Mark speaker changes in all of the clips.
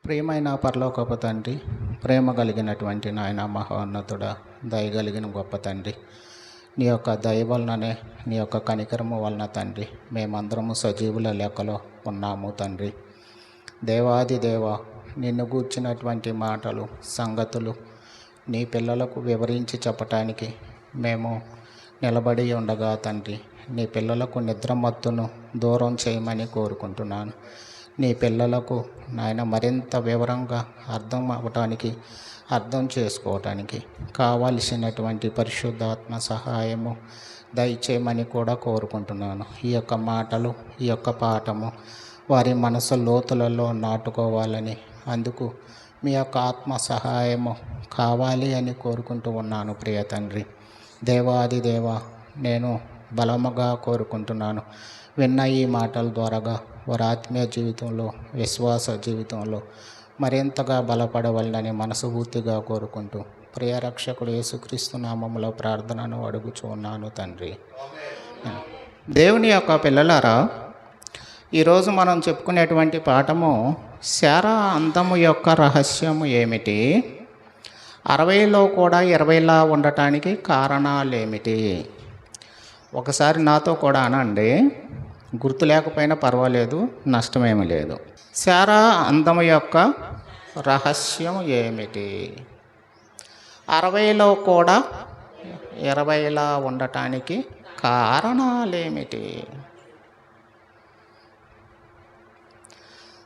Speaker 1: ప్రియమైన పరలోకపు తండ్రి, ప్రేమ కలిగినటువంటి నాయన మహోన్నతుడా, దయగలిగిన గొప్ప తండ్రి, నీ యొక్క దయ వలననే, నీ యొక్క కనికరము వలన తండ్రి మేమందరము సజీవుల లెక్కలో ఉన్నాము తండ్రి. దేవాది దేవ, నిన్ను గూర్చినటువంటి మాటలు, సంగతులు నీ పిల్లలకు వివరించి చెప్పటానికి మేము నిలబడి ఉండగా తండ్రి, నీ పిల్లలకు నిద్రమత్తును దూరం చేయమని కోరుకుంటున్నాను. నీ పిల్లలకు నాయన మరింత వివరంగా అర్థం చేసుకోవటానికి కావలసినటువంటి పరిశుద్ధాత్మ సహాయము దయచేయమని కూడా కోరుకుంటున్నాను. ఈ యొక్క మాటలు, ఈ యొక్క పాఠము వారి మనసు లోతులలో నాటుకోవాలని, అందుకు మీ యొక్క ఆత్మ సహాయము కావాలి అని కోరుకుంటూ ఉన్నాను. ప్రియ తండ్రి, దేవాది దేవ, నేను బలముగా కోరుకుంటున్నాను. విన్న ఈ మాటల ద్వారాగా వారి ఆత్మీయ జీవితంలో, విశ్వాస జీవితంలో మరింతగా బలపడవలనని మనస్ఫూర్తిగా కోరుకుంటూ ప్రియ రక్షకుడు యేసుక్రీస్తు నామములో ప్రార్థనను అడుగుచూ ఉన్నాను తండ్రి. దేవుని యొక్క పిల్లలారా, ఈరోజు మనం చెప్పుకునేటువంటి పాఠము శారా అందము యొక్క రహస్యము ఏమిటి, 60లో కూడా 20లా ఉండటానికి కారణాలేమిటి. ఒకసారి నాతో కూడా అనండి, గుర్తు లేకపోయినా పర్వాలేదు, నష్టమేమీ లేదు. శారా అందము యొక్క రహస్యం ఏమిటి, 60లో కూడా 20లా ఉండటానికి కారణాలేమిటి?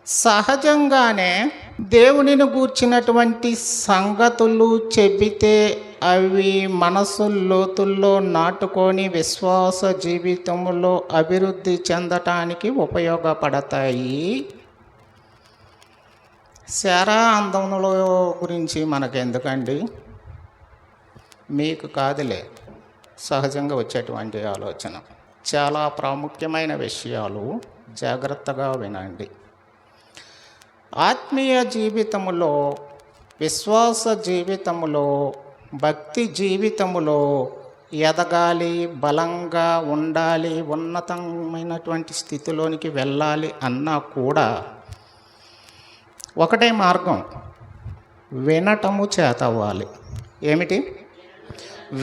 Speaker 1: సహజంగానే దేవునిని గూర్చినటువంటి సంగతులు చెబితే అవి మనసు లోతుల్లో నాటుకొని విశ్వాస జీవితంలో అభివృద్ధి చెందటానికి ఉపయోగపడతాయి. శారా అందములో గురించి మనకెందుకండి, మీకు కాదులే, సహజంగా వచ్చేటువంటి ఆలోచన. చాలా ప్రాముఖ్యమైన విషయాలు, జాగ్రత్తగా వినండి. ఆత్మీయ జీవితములో, విశ్వాస జీవితములో, భక్తి జీవితములో ఎదగాలి, బలంగా ఉండాలి, ఉన్నతమైనటువంటి స్థితిలోనికి వెళ్ళాలి అన్నా కూడా ఒకటే మార్గం, వినటము చేతవ్వాలి. ఏమిటి?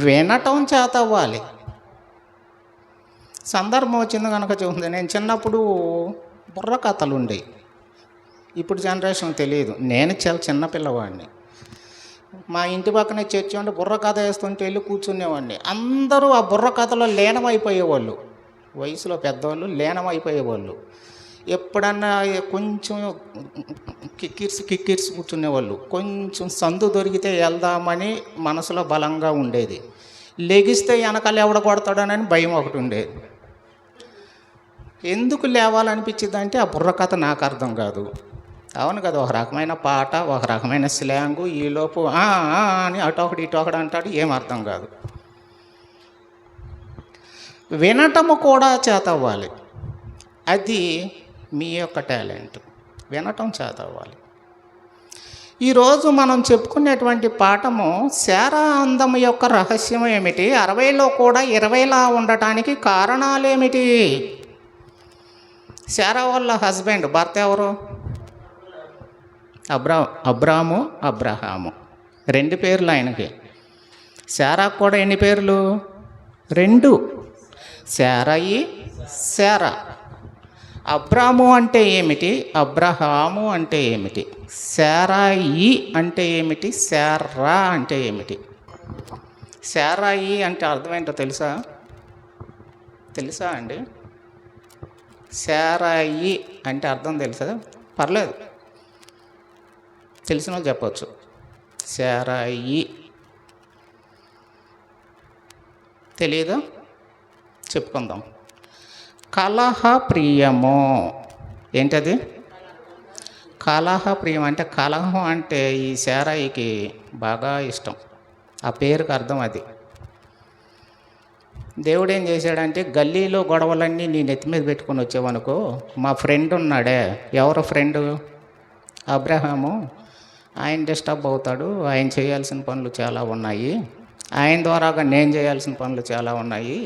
Speaker 1: వినటం చేతవ్వాలి. సందర్భం వచ్చింది కనుక చూస్తుంది. నేను చిన్నప్పుడు బుర్ర కథలు ఉండేవి, ఇప్పుడు జనరేషన్ తెలియదు. నేను చాలా చిన్నపిల్లవాడిని. మా ఇంటి పక్కనే చర్చి ఉంటే బుర్ర కథ వేస్తుంటే వెళ్ళి కూర్చునేవాడిని. అందరూ ఆ బుర్ర కథలో లీనమైపోయేవాళ్ళు, వయసులో పెద్దవాళ్ళు లీనమైపోయేవాళ్ళు. ఎప్పుడన్నా కొంచెం కిక్కిర్సి కూర్చునేవాళ్ళు. కొంచెం సందు దొరికితే వెళ్దామని మనసులో బలంగా ఉండేది. లెగిస్తే వెనకాల ఎవడ కొడతాడనని భయం ఒకటి ఉండేది. ఎందుకు లేవాలనిపించింది అంటే ఆ బుర్ర కథ నాకు అర్థం కాదు. అవును కదా, ఒక రకమైన పాట, ఒక రకమైన స్లాంగు, ఈలోపు అని అటొకటి ఇటొకటి అంటాడు, ఏం అర్థం కాదు. వినటము కూడా చేతవ్వాలి. అది మీ యొక్క టాలెంట్, వినటం చేతవ్వాలి. ఈరోజు మనం చెప్పుకునేటువంటి పాఠము శారా అందము యొక్క రహస్యం ఏమిటి, 60లో కూడా 20లా ఉండటానికి కారణాలేమిటి? శారా వాళ్ళ హస్బెండ్, భర్త ఎవరు? అబ్రాహాము. 2 పేర్లు ఆయనకి. శారాకు కూడా ఎన్ని పేర్లు? 2. శారయి, శారా. అబ్రాము అంటే ఏమిటి, అబ్రహాము అంటే ఏమిటి, శారాయి అంటే ఏమిటి, శారా అంటే ఏమిటి? శారాయి అంటే అర్థం ఏంటో తెలుసా అండి? శారాయి అంటే అర్థం తెలుసా? పర్లేదు, తెలిసిన వాళ్ళు చెప్పవచ్చు. శారాయి తెలీదా? చెప్పుకుందాం. కలహ ప్రియము. ఏంటది? కలహ ప్రియం అంటే, కలహం అంటే ఈ శారాయికి బాగా ఇష్టం. ఆ పేరుకి అర్థం అది. దేవుడు ఏం చేశాడంటే, గల్లీలో గొడవలన్నీ నీ నెత్తి మీద పెట్టుకొని వచ్చావనుకో, మా ఫ్రెండ్ ఉన్నాడే, ఎవరు ఫ్రెండు? అబ్రహాము. ఆయన డిస్టర్బ్ అవుతాడు, ఆయన చేయాల్సిన పనులు చాలా ఉన్నాయి, ఆయన ద్వారాగా నేను చేయాల్సిన పనులు చాలా ఉన్నాయి.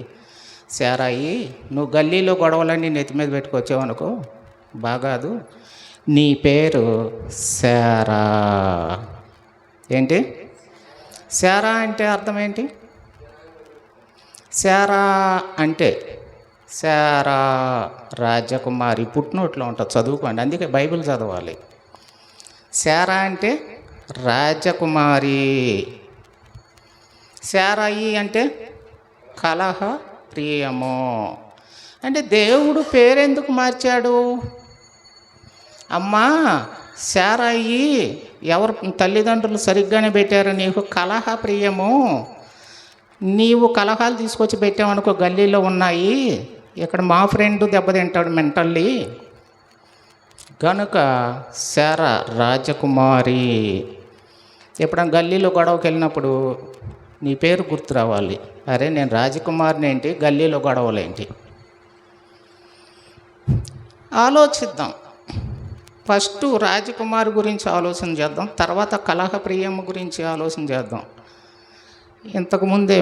Speaker 1: శారాయి, నువ్వు గల్లీలో గొడవలన్నీ నెత్తి మీద పెట్టుకొచ్చావనుకో బాగాదు, నీ పేరు శారా. ఏంటి శారా అంటే అర్థం ఏంటి? శారా అంటే శారా రాజకుమారి, పుట్టినోట్లో ఉంటుంది, చదువుకోండి, అందుకే బైబిల్ చదవాలి. శారా అంటే రాజకుమారి. శారాయి అంటే కలహ ప్రియము. అంటే దేవుడు పేరెందుకు మార్చాడు? అమ్మా శారాయి ఎవరు తల్లిదండ్రులు సరిగ్గానే పెట్టారు, నీకు కలహ ప్రియము, నీవు కలహాలు తీసుకొచ్చి పెట్టావనుకో, గల్లీలో ఉన్నాయి, ఇక్కడ మా ఫ్రెండ్ దెబ్బతింటాడు మెంటల్లీ, కనుక శారా రాజకుమారి. ఎప్పుడైనా గల్లీలో గొడవకి వెళ్ళినప్పుడు నీ పేరు గుర్తు రావాలి. అరే నేను రాజకుమారిని ఏంటి, గల్లీలో గొడవలేంటి? ఆలోచిద్దాం. ఫస్ట్ రాజకుమారి గురించి ఆలోచన చేద్దాం, తర్వాత కలహ ప్రియము గురించి ఆలోచన చేద్దాం. ఇంతకుముందే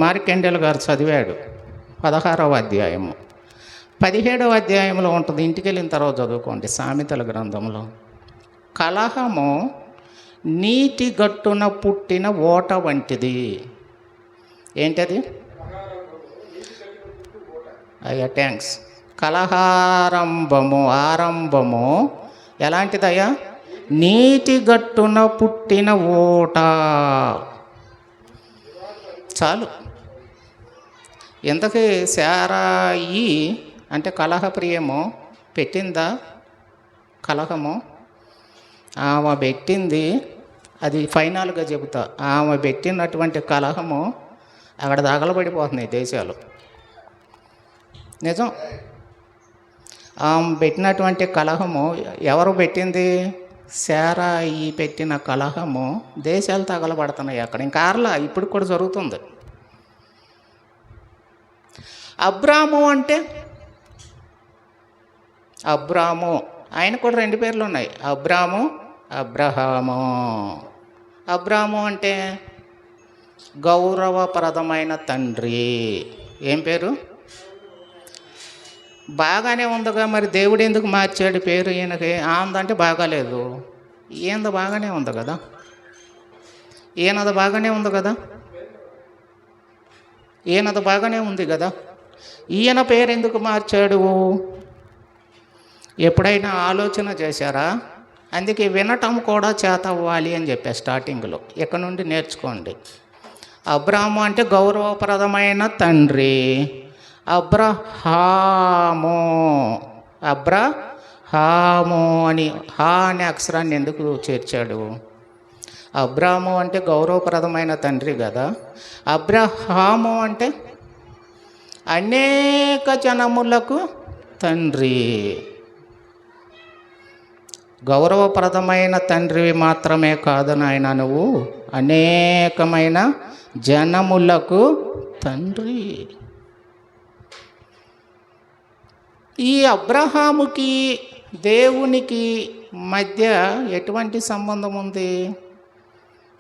Speaker 1: మార్కండేయుల గారు చదివాడు 16వ అధ్యాయము, 17వ అధ్యాయంలో ఉంటుంది, ఇంటికి వెళ్ళిన తర్వాత చదువుకోండి. సామెతల గ్రంథంలో కలహము నీటి గట్టున పుట్టిన ఓట వంటిది. ఏంటది? అయ్యా థ్యాంక్స్. ఆరంభము ఎలాంటిదయ్యా? నీటి గట్టున పుట్టిన ఓట. చాలు. ఎంతకీ శారాయి అంటే కలహ ప్రియము పెట్టిందా కలహము? ఆమె పెట్టింది. అది ఫైనల్గా చెబుతా, ఆమె పెట్టినటువంటి కలహము అక్కడ తగలబడిపోతున్నాయి దేశాలు. నిజం. ఆమె పెట్టినటువంటి కలహము ఎవరు పెట్టింది? శారాయి పెట్టిన కలహము దేశాలు తగలబడుతున్నాయి అక్కడ. ఇంకా ఆర్లా ఇప్పుడు కూడా జరుగుతుంది. అబ్రాము అంటే అబ్రాము, ఆయన కూడా 2 పేర్లు ఉన్నాయి, అబ్రాము అబ్రహాము. అబ్రాము అంటే గౌరవప్రదమైన తండ్రి. ఏం పేరు? బాగానే ఉందిగా, మరి దేవుడు ఎందుకు మార్చాడు పేరు ఈయనకి? ఆందంటే బాగాలేదు, ఈయనది బాగానే ఉంది కదా, ఈయనది బాగానే ఉంది కదా, ఈయనది బాగానే ఉంది కదా, ఈయన పేరు ఎందుకు మార్చాడు? ఎప్పుడైనా ఆలోచన చేశారా? అందుకే వినటం కూడా చేత అవ్వాలి అని చెప్పా స్టార్టింగ్లో. ఇక్కడ నుండి నేర్చుకోండి. అబ్రాము అంటే గౌరవప్రదమైన తండ్రి. అబ్రహాము అని హా అనే అక్షరాన్ని ఎందుకు చేర్చాడు? అబ్రాము అంటే గౌరవప్రదమైన తండ్రి కదా. అబ్రహాము అంటే అనేక జనములకు తండ్రి. గౌరవప్రదమైన తండ్రివి మాత్రమే కాదు నాయన, నువ్వు అనేకమైన జనములకు తండ్రి. ఈ అబ్రహాముకి దేవునికి మధ్య ఎటువంటి సంబంధం ఉంది?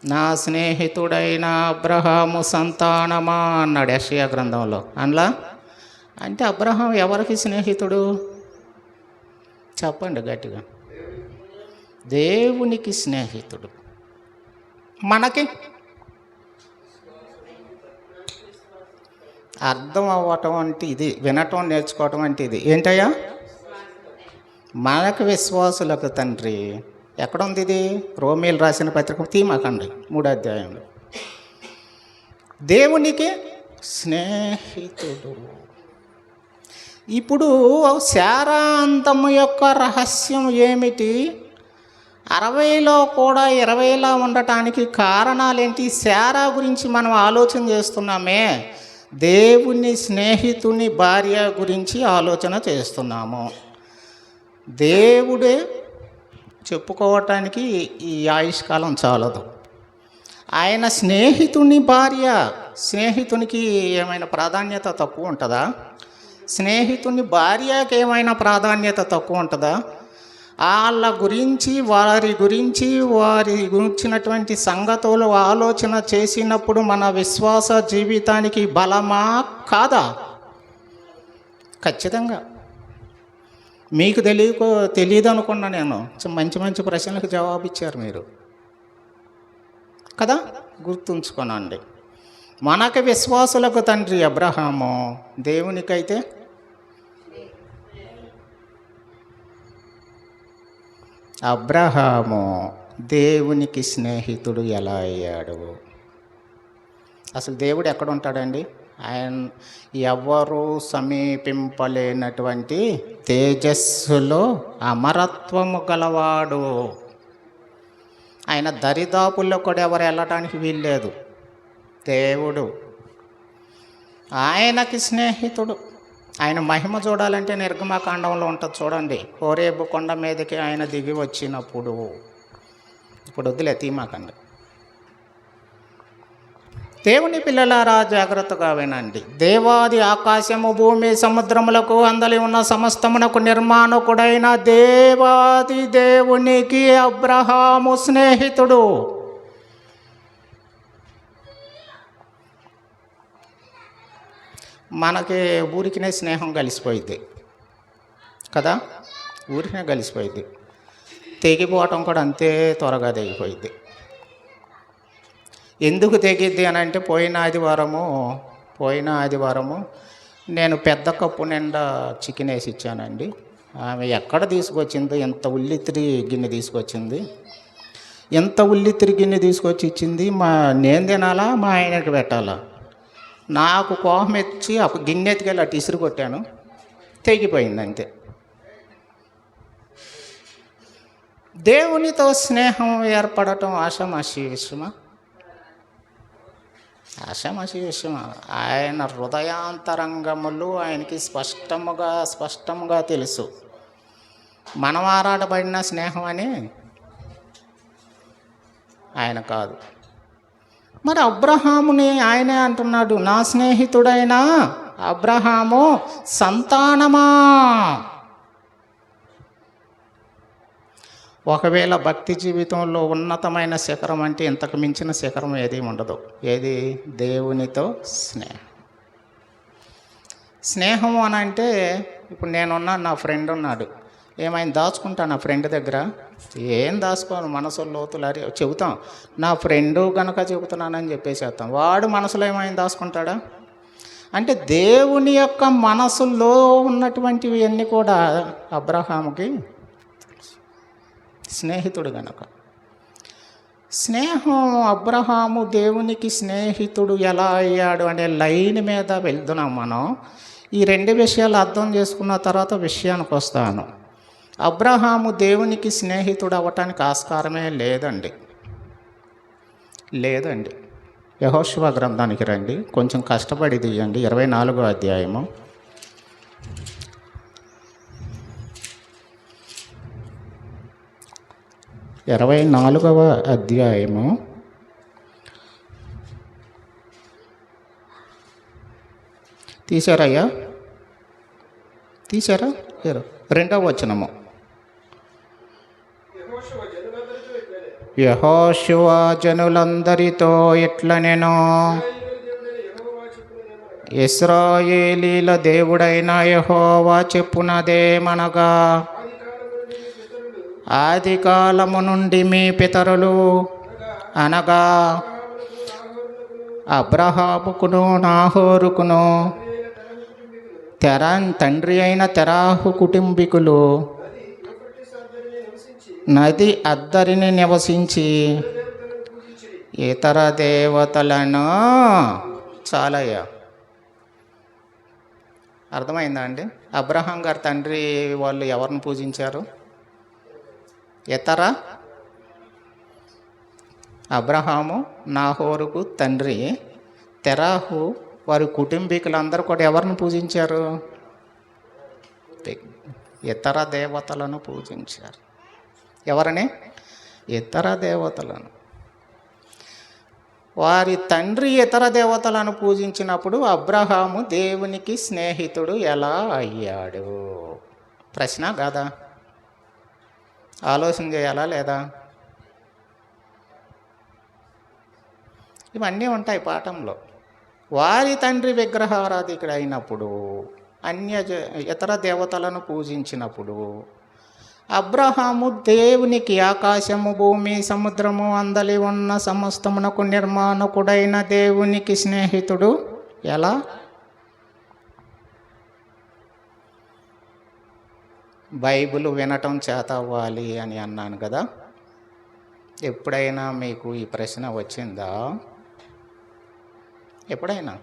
Speaker 1: నా స్నేహితుడైన అబ్రహాము సంతానమా అన్నాడు యెషయా గ్రంథంలో. అందులో అంటే అబ్రహాం ఎవరికి స్నేహితుడు? చెప్పండి గట్టిగా. దేవునికి స్నేహితుడు. మనకి అర్థం అవ్వటం అంటే ఇది, వినటం నేర్చుకోవటం అంటే ఇది. ఏంటయ్యా? మనకు విశ్వాసులకు తండ్రి. ఎక్కడుంది ఇది? రోమీలు రాసిన పత్రిక తీమాకండి 3వ అధ్యాయంలో. దేవునికి స్నేహితుడు. ఇప్పుడు శారా అంతము యొక్క రహస్యం ఏమిటి? 60లో కూడా 20లా ఉండటానికి కారణాలేంటి? శారా గురించి మనం ఆలోచన చేస్తున్నామే, దేవుని స్నేహితుని భార్య గురించి ఆలోచన చేస్తున్నాము. దేవుడే చెప్పుకోవటానికి ఈ ఆయుష్కాలం చాలదు. ఆయన స్నేహితుని భార్య. స్నేహితునికి ఏమైనా ప్రాధాన్యత తక్కువ ఉంటుందా? స్నేహితుని భార్యకి ఏమైనా ప్రాధాన్యత తక్కువ ఉంటుందా? వాళ్ళ గురించి వారి గురించినటువంటి సంగతులు ఆలోచన చేసినప్పుడు మన విశ్వాస జీవితానికి బలమా కాదా? ఖచ్చితంగా. మీకు తెలియదు అనుకున్నా నేను. మంచి మంచి ప్రశ్నలకు జవాబు ఇచ్చారు మీరు కదా. గుర్తుంచుకోనండి. మనకు విశ్వాసులకు తండ్రి అబ్రహాము, దేవునికైతే అబ్రహాము దేవునికి స్నేహితుడు ఎలా అయ్యాడు? అసలు దేవుడు ఎక్కడ ఉంటాడండి? ఆయన ఎవరు సమీపింపలేనటువంటి తేజస్సులో అమరత్వము గలవాడు. ఆయన దరిదాపుల్లో కూడా ఎవరు వెళ్ళటానికి వీల్లేదు. దేవుడు ఆయనకి స్నేహితుడు. ఆయన మహిమ చూడాలంటే నిర్గమకాండంలో ఉంటుంది చూడండి. హోరేబు కొండ మీదకి ఆయన దిగి వచ్చినప్పుడు, ఇప్పుడు వద్దులే తీమాకండి. దేవుని పిల్లలారా జాగ్రత్తగా వినండి. దేవాది ఆకాశము భూమి సముద్రములకు అందలి ఉన్న సమస్తమునకు నిర్మాణకుడైన దేవాది దేవునికి అబ్రహాము స్నేహితుడు. మనకి ఊరికినే స్నేహం కలిసిపోయింది కదా. ఊరికినే కలిసిపోయింది. తెగిపోవటం కూడా అంతే త్వరగా తెగిపోయింది. ఎందుకు తెగిద్ది అని అంటే, పోయిన ఆదివారము నేను పెద్ద కప్పు నిండా చికెన్ వేసి ఇచ్చానండి. ఆమె ఎక్కడ తీసుకొచ్చిందో ఎంత ఉల్లిత్తిరి గిన్నె తీసుకొచ్చింది. ఎంత ఉల్లిత్తిరి గిన్నె తీసుకొచ్చి ఇచ్చింది. నేను తినాలా, మా ఆయనకి పెట్టాలా? నాకు కోపం వచ్చి గిన్నె ఎత్తుకెళ్ళి అటు ఇసురు కొట్టాను, తెగిపోయింది అంతే. దేవునితో స్నేహం ఏర్పడటం ఆషామాషి విషయమా? ఆషామాషి విషయమా? ఆయన హృదయాంతరంగములు ఆయనకి స్పష్టముగా తెలుసు. మనం ఆరాటపడిన స్నేహం అని ఆయన కాదు. మరి అబ్రహాముని ఆయనే అంటున్నాడు, నా స్నేహితుడైన అబ్రహాము సంతానమా. ఒకవేళ భక్తి జీవితంలో ఉన్నతమైన శిఖరం అంటే ఇంతకు మించిన శిఖరం ఏది ఉండదు. ఏది? దేవునితో స్నేహం అని అంటే, ఇప్పుడు నేనున్నాను, నా ఫ్రెండ్ ఉన్నాడు, ఏమైనా దాచుకుంటాను నా ఫ్రెండ్ దగ్గర? ఏం దాచుకోను. మనసు లోతులు చెబుతాం. నా ఫ్రెండు కనుక చెబుతున్నానని చెప్పేసేస్తాం. వాడు మనసులో ఏమైనా దాచుకుంటాడా? అంటే దేవుని యొక్క మనసులో ఉన్నటువంటివి అన్నీ కూడా అబ్రహాముకి స్నేహితుడు గనక. స్నేహం, అబ్రహాము దేవునికి స్నేహితుడు ఎలా అయ్యాడు అనే లైన్ మీద వెళ్తున్నాం మనం. ఈ రెండు విషయాలు అర్థం చేసుకున్న తర్వాత విషయానికి వస్తాను. అబ్రహాము దేవునికి స్నేహితుడు అవ్వటానికి ఆస్కారమే లేదండి. యెహోషువ గ్రంథానికి రండి, కొంచెం కష్టపడి తీయండి. 24వ అధ్యాయము. 24వ అధ్యాయము తీశారయ్యా? తీశారా? 2వ వచనము. యెహోషువ జనులందరితో ఇట్లనెను, ఇశ్రాయేలీల దేవుడైన యెహోవా చెప్పునదేమనగా, ఆది కాలము నుండి మీ పితరులు అనగా అబ్రహాముకును నాహోరుకును తండ్రి అయిన తెరాహు కుటుంబీకులు నది అద్దరిని నివసించి ఇతర దేవతలను. చాలయ్యా, అర్థమైందా అండి? అబ్రహాం గారి తండ్రి వాళ్ళు ఎవరిని పూజించారు? అబ్రహాము నాహోరుకు తండ్రి, తెరాహు వారి కుటుంబీకులందరూ కూడా ఎవరిని పూజించారు? ఇతర దేవతలను పూజించారు. ఎవరని? ఇతర దేవతలను. వారి తండ్రి ఇతర దేవతలను పూజించినప్పుడు అబ్రహాము దేవునికి స్నేహితుడు ఎలా అయ్యాడు? ప్రశ్న కాదా? ఆలోచన చేయాలా లేదా? ఇవన్నీ ఉంటాయి పాఠంలో. వారి తండ్రి విగ్రహారాధికుడు అయినప్పుడు ఇతర దేవతలను పూజించినప్పుడు అబ్రహాము దేవునికి ఆకాశము, భూమి, సముద్రము అందలి ఉన్న సమస్తమునకు నిర్మాణకుడైన దేవునికి స్నేహితుడు ఎలా? బైబిల్ వినటం చేత అవ్వాలి అని అన్నాను కదా. ఎప్పుడైనా మీకు ఈ ప్రశ్న వచ్చిందా? ఎప్పుడైనా?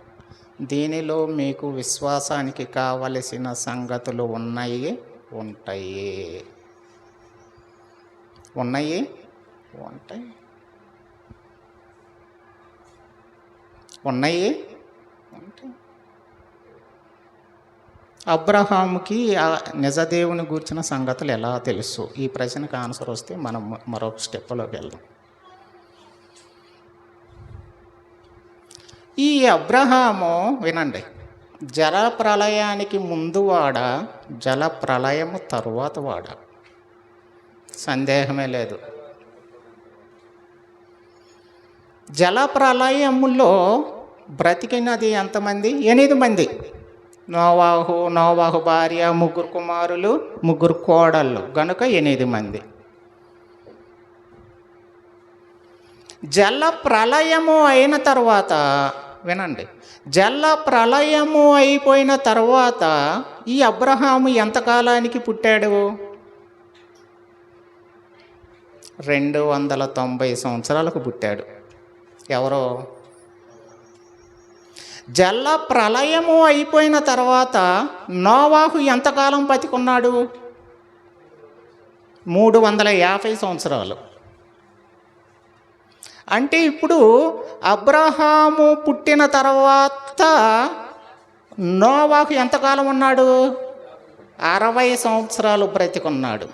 Speaker 1: దీనిలో మీకు విశ్వాసానికి కావలసిన సంగతులు ఉంటాయి అబ్రహాముకి నిజదేవుని గూర్చిన సంగతులు ఎలా తెలుసు? ఈ ప్రశ్నకు ఆన్సర్ వస్తే మనం మరొక స్టెప్లోకి వెళ్దాం. ఈ అబ్రహాము వినండి, జల ప్రళయానికి ముందు వాడా, జల ప్రళయము తరువాత వాడా? సందేహమే లేదు. జల ప్రళయములో బ్రతికినది ఎంతమంది? 8 మంది. నోవాహు భార్య, 3 కుమారులు, 3 కోడళ్ళు, గనుక 8 మంది. జల ప్రళయము అయిన తర్వాత వినండి, జల ప్రళయము అయిపోయిన తర్వాత ఈ అబ్రహాము ఎంతకాలానికి పుట్టాడు? 290 సంవత్సరాలకు పుట్టాడు. ఎవరో? జల ప్రళయము అయిపోయిన తర్వాత నోవాహు ఎంతకాలం బతికున్నాడు? 350 సంవత్సరాలు. అంటే ఇప్పుడు అబ్రహాము పుట్టిన తర్వాత నోవాహు ఎంతకాలం ఉన్నాడు? 60 సంవత్సరాలు బ్రతికున్నాడు.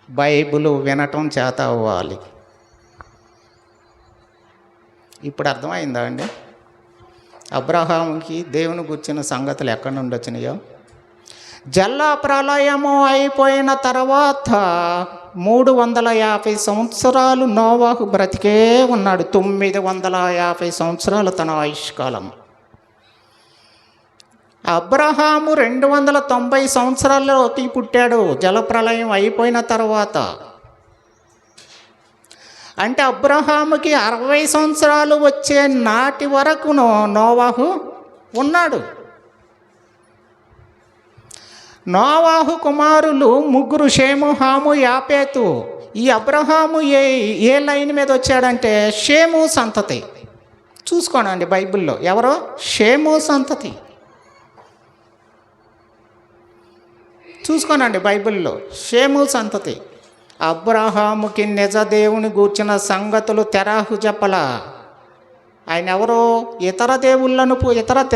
Speaker 1: బైబిల్ వినటం చేత అవ్వాలి. ఇప్పుడు అర్థమైందా అండి అబ్రహాముకి దేవుని గుర్చిన సంగతులు ఎక్కడి నుండి వచ్చినాయో? జల ప్రళయము అయిపోయిన తర్వాత 350 సంవత్సరాలు నోవాహు బ్రతికే ఉన్నాడు. 950 సంవత్సరాలు తన ఆయుష్కాలం. అబ్రహాము 290 సంవత్సరాలలోకి పుట్టాడు జలప్రళయం అయిపోయిన తర్వాత. అంటే అబ్రహాముకి 60 సంవత్సరాలు వచ్చే నాటి వరకు నోవాహు ఉన్నాడు. నోవాహు కుమారులు 3 షేము, హాము, యాపేతు. ఈ అబ్రహాము ఏ లైన్ మీద వచ్చాడంటే షేము సంతతి. చూసుకోనండి బైబిల్లో, ఎవరో షేము సంతతి. చూసుకోనండి బైబిల్లో, షేము సంతతి. అబ్రహాముకి నిజ దేవుని గూర్చిన సంగతులు తెరాహు చెప్పల. ఆయన ఎవరో ఇతర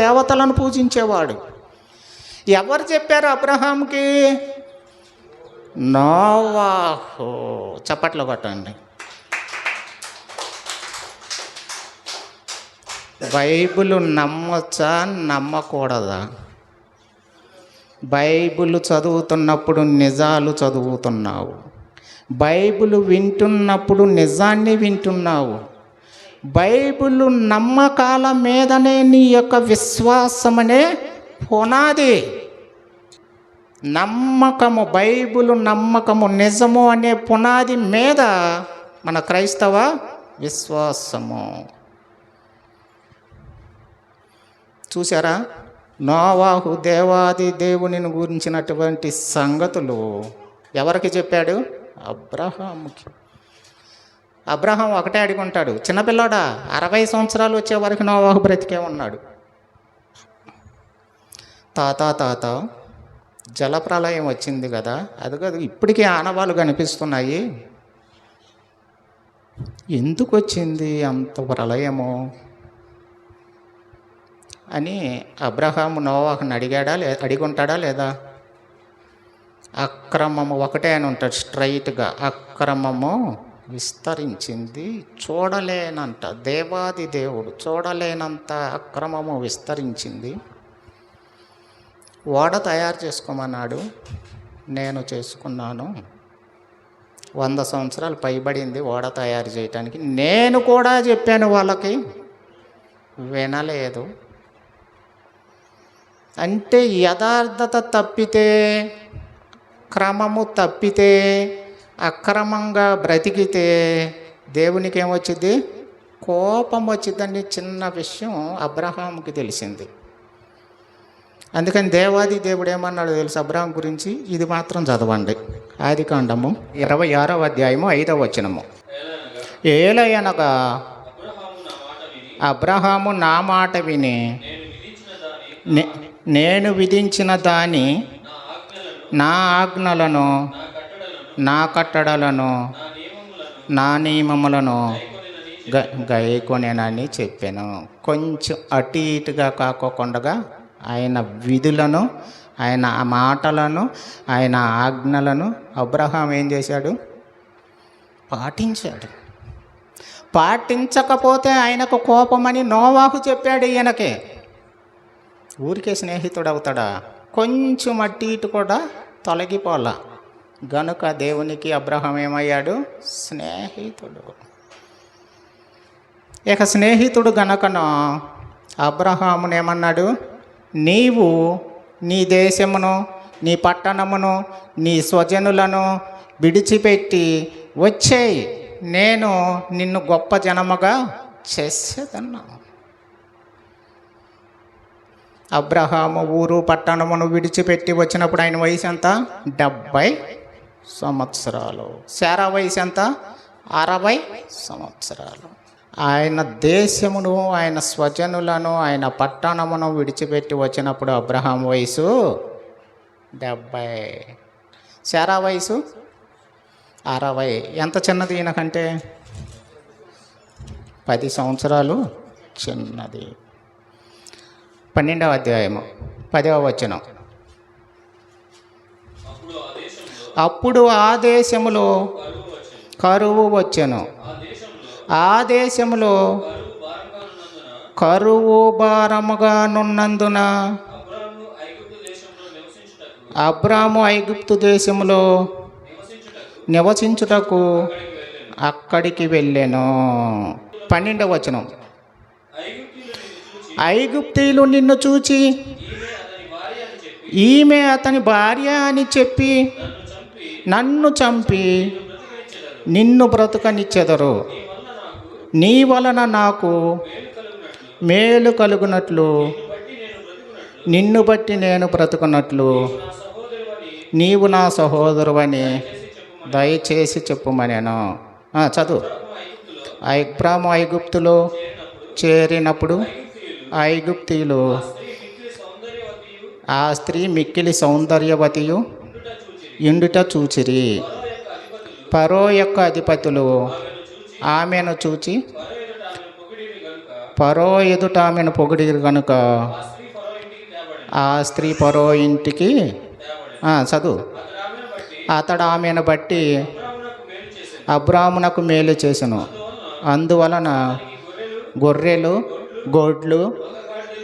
Speaker 1: దేవతలను పూజించేవాడు. ఎవరు చెప్పారు అబ్రహాముకి? నోవాహు. చప్పట్లు కొట్టండి. బైబిల్ నమ్మొచ్చా నమ్మకూడదా? బైబిల్ చదువుతున్నప్పుడు నిజాలు చదువుతున్నావు. బైబిల్ వింటున్నప్పుడు నిజాన్ని వింటున్నావు. బైబిల్ నమ్మకాల మీదనే నీ యొక్క విశ్వాసమనే పునాది. నమ్మకము, బైబిల్ నమ్మకము, నిజము అనే పునాది మీద మన క్రైస్తవ విశ్వాసము. చూసారా? నోవాహు దేవాది దేవుని గురించినటువంటి సంగతులు ఎవరికి చెప్పాడు? అబ్రహాముకి. అబ్రహాం ఒకటే అడుగుంటాడు, చిన్నపిల్లాడా 60 సంవత్సరాలు వచ్చే వరకు నోవాహు బ్రతికే ఉన్నాడు. తాత జలప్రళయం వచ్చింది కదా, అది కాదు ఇప్పటికీ ఆనవాళ్ళు కనిపిస్తున్నాయి. ఎందుకు వచ్చింది అంత ప్రళయము అని అబ్రహాము నోవాహుని అడిగుంటాడా లేదా? అక్రమము ఒకటే అని ఉంటాడు స్ట్రైట్గా. అక్రమము విస్తరించింది, చూడలేనంత, దేవాది దేవుడు చూడలేనంత అక్రమము విస్తరించింది. ఓడ తయారు చేసుకోమన్నాడు, నేను చేసుకున్నాను. 100 సంవత్సరాలు పైబడింది ఓడ తయారు చేయటానికి. నేను కూడా చెప్పాను వాళ్ళకి, వినలేదు. అంటే యథార్థత తప్పితే, క్రమము తప్పితే, అక్రమంగా బ్రతికితే దేవునికి ఏమొచ్చింది? కోపం వచ్చిందని చిన్న విషయం అబ్రహాముకి తెలిసింది. అందుకని దేవాది దేవుడు ఏమన్నాడు తెలుసు అబ్రహాం గురించి? ఇది మాత్రం చదవండి. ఆదికాండము 26వ అధ్యాయము 5వ వచనము. ఏలయనగా అబ్రహాము నా మాట విని నేను విధించిన దాని నా ఆజ్ఞలను, నా కట్టడలను, నా నియమములను గైకొనేనని చెప్పాను. కొంచెం అటు ఇటుగా కాకోకుండా ఆయన విధులను, ఆయన మాటలను, ఆయన ఆజ్ఞలను అబ్రహాం ఏం చేశాడు? పాటించాడు. పాటించకపోతే ఆయనకు కోపమని నోవాహు చెప్పాడు ఈయనకే. ఊరికే స్నేహితుడు అవుతాడా? కొంచెం అటు ఇటు కూడా తొలగిపోలా గనుక దేవునికి అబ్రహాం ఏమయ్యాడు? స్నేహితుడు. ఇక స్నేహితుడు గనకను అబ్రహామును ఏమన్నాడు? నీవు నీ దేశమును, నీ పట్టణమును, నీ స్వజనులను విడిచిపెట్టి వచ్చేయి, నేను నిన్ను గొప్ప జనముగా చేసేదన్నాను. అబ్రహాము ఊరు పట్టణమును విడిచిపెట్టి వచ్చినప్పుడు ఆయన వయసు ఎంత? 70 సంవత్సరాలు. శారా వయసు ఎంత? 60 సంవత్సరాలు. ఆయన దేశమును, ఆయన స్వజనులను, ఆయన పట్టణమును విడిచిపెట్టి వచ్చినప్పుడు అబ్రహాం వయసు 70, శారా వయసు 60. ఎంత చిన్నది ఈయనకంటే? 10 సంవత్సరాలు చిన్నది. 12వ అధ్యాయము 10వ వచనం. అప్పుడు ఆ దేశములో కరువు వచ్చెను. ఆ దేశములో కరువు భారముగా నున్నందున అబ్రాము ఐగుప్తు దేశములో నివసించుటకు అక్కడికి వెళ్ళెను. 12వ వచనం. ఐగుప్తీయులు నిన్ను చూచి ఈమె అతని భార్య అని చెప్పి నన్ను చంపి నిన్ను బ్రతుకనిచ్చెదరు. నీ వలన నాకు మేలు కలుగునట్లు, నిన్ను బట్టి నేను బ్రతుకున్నట్లు నీవు నా సహోదరువని దయచేసి చెప్పుమనేను. చదువు. అబ్రాము ఐగుప్తులో చేరినప్పుడు ఐగుప్తీయులు ఆ స్త్రీ మిక్కిలి సౌందర్యవతియు ఇండుట చూచిరి. ఫరో యొక్క అధిపతులు ఆమెను చూచి ఫరో ఎదుట ఆమెను పొగిడిరు కనుక ఆ స్త్రీ ఫరో ఇంటికి చదువు. అతడు ఆమెను బట్టి అబ్రామునకు మేలు చేసెను. అందువలన గొర్రెలు, గొడ్లు,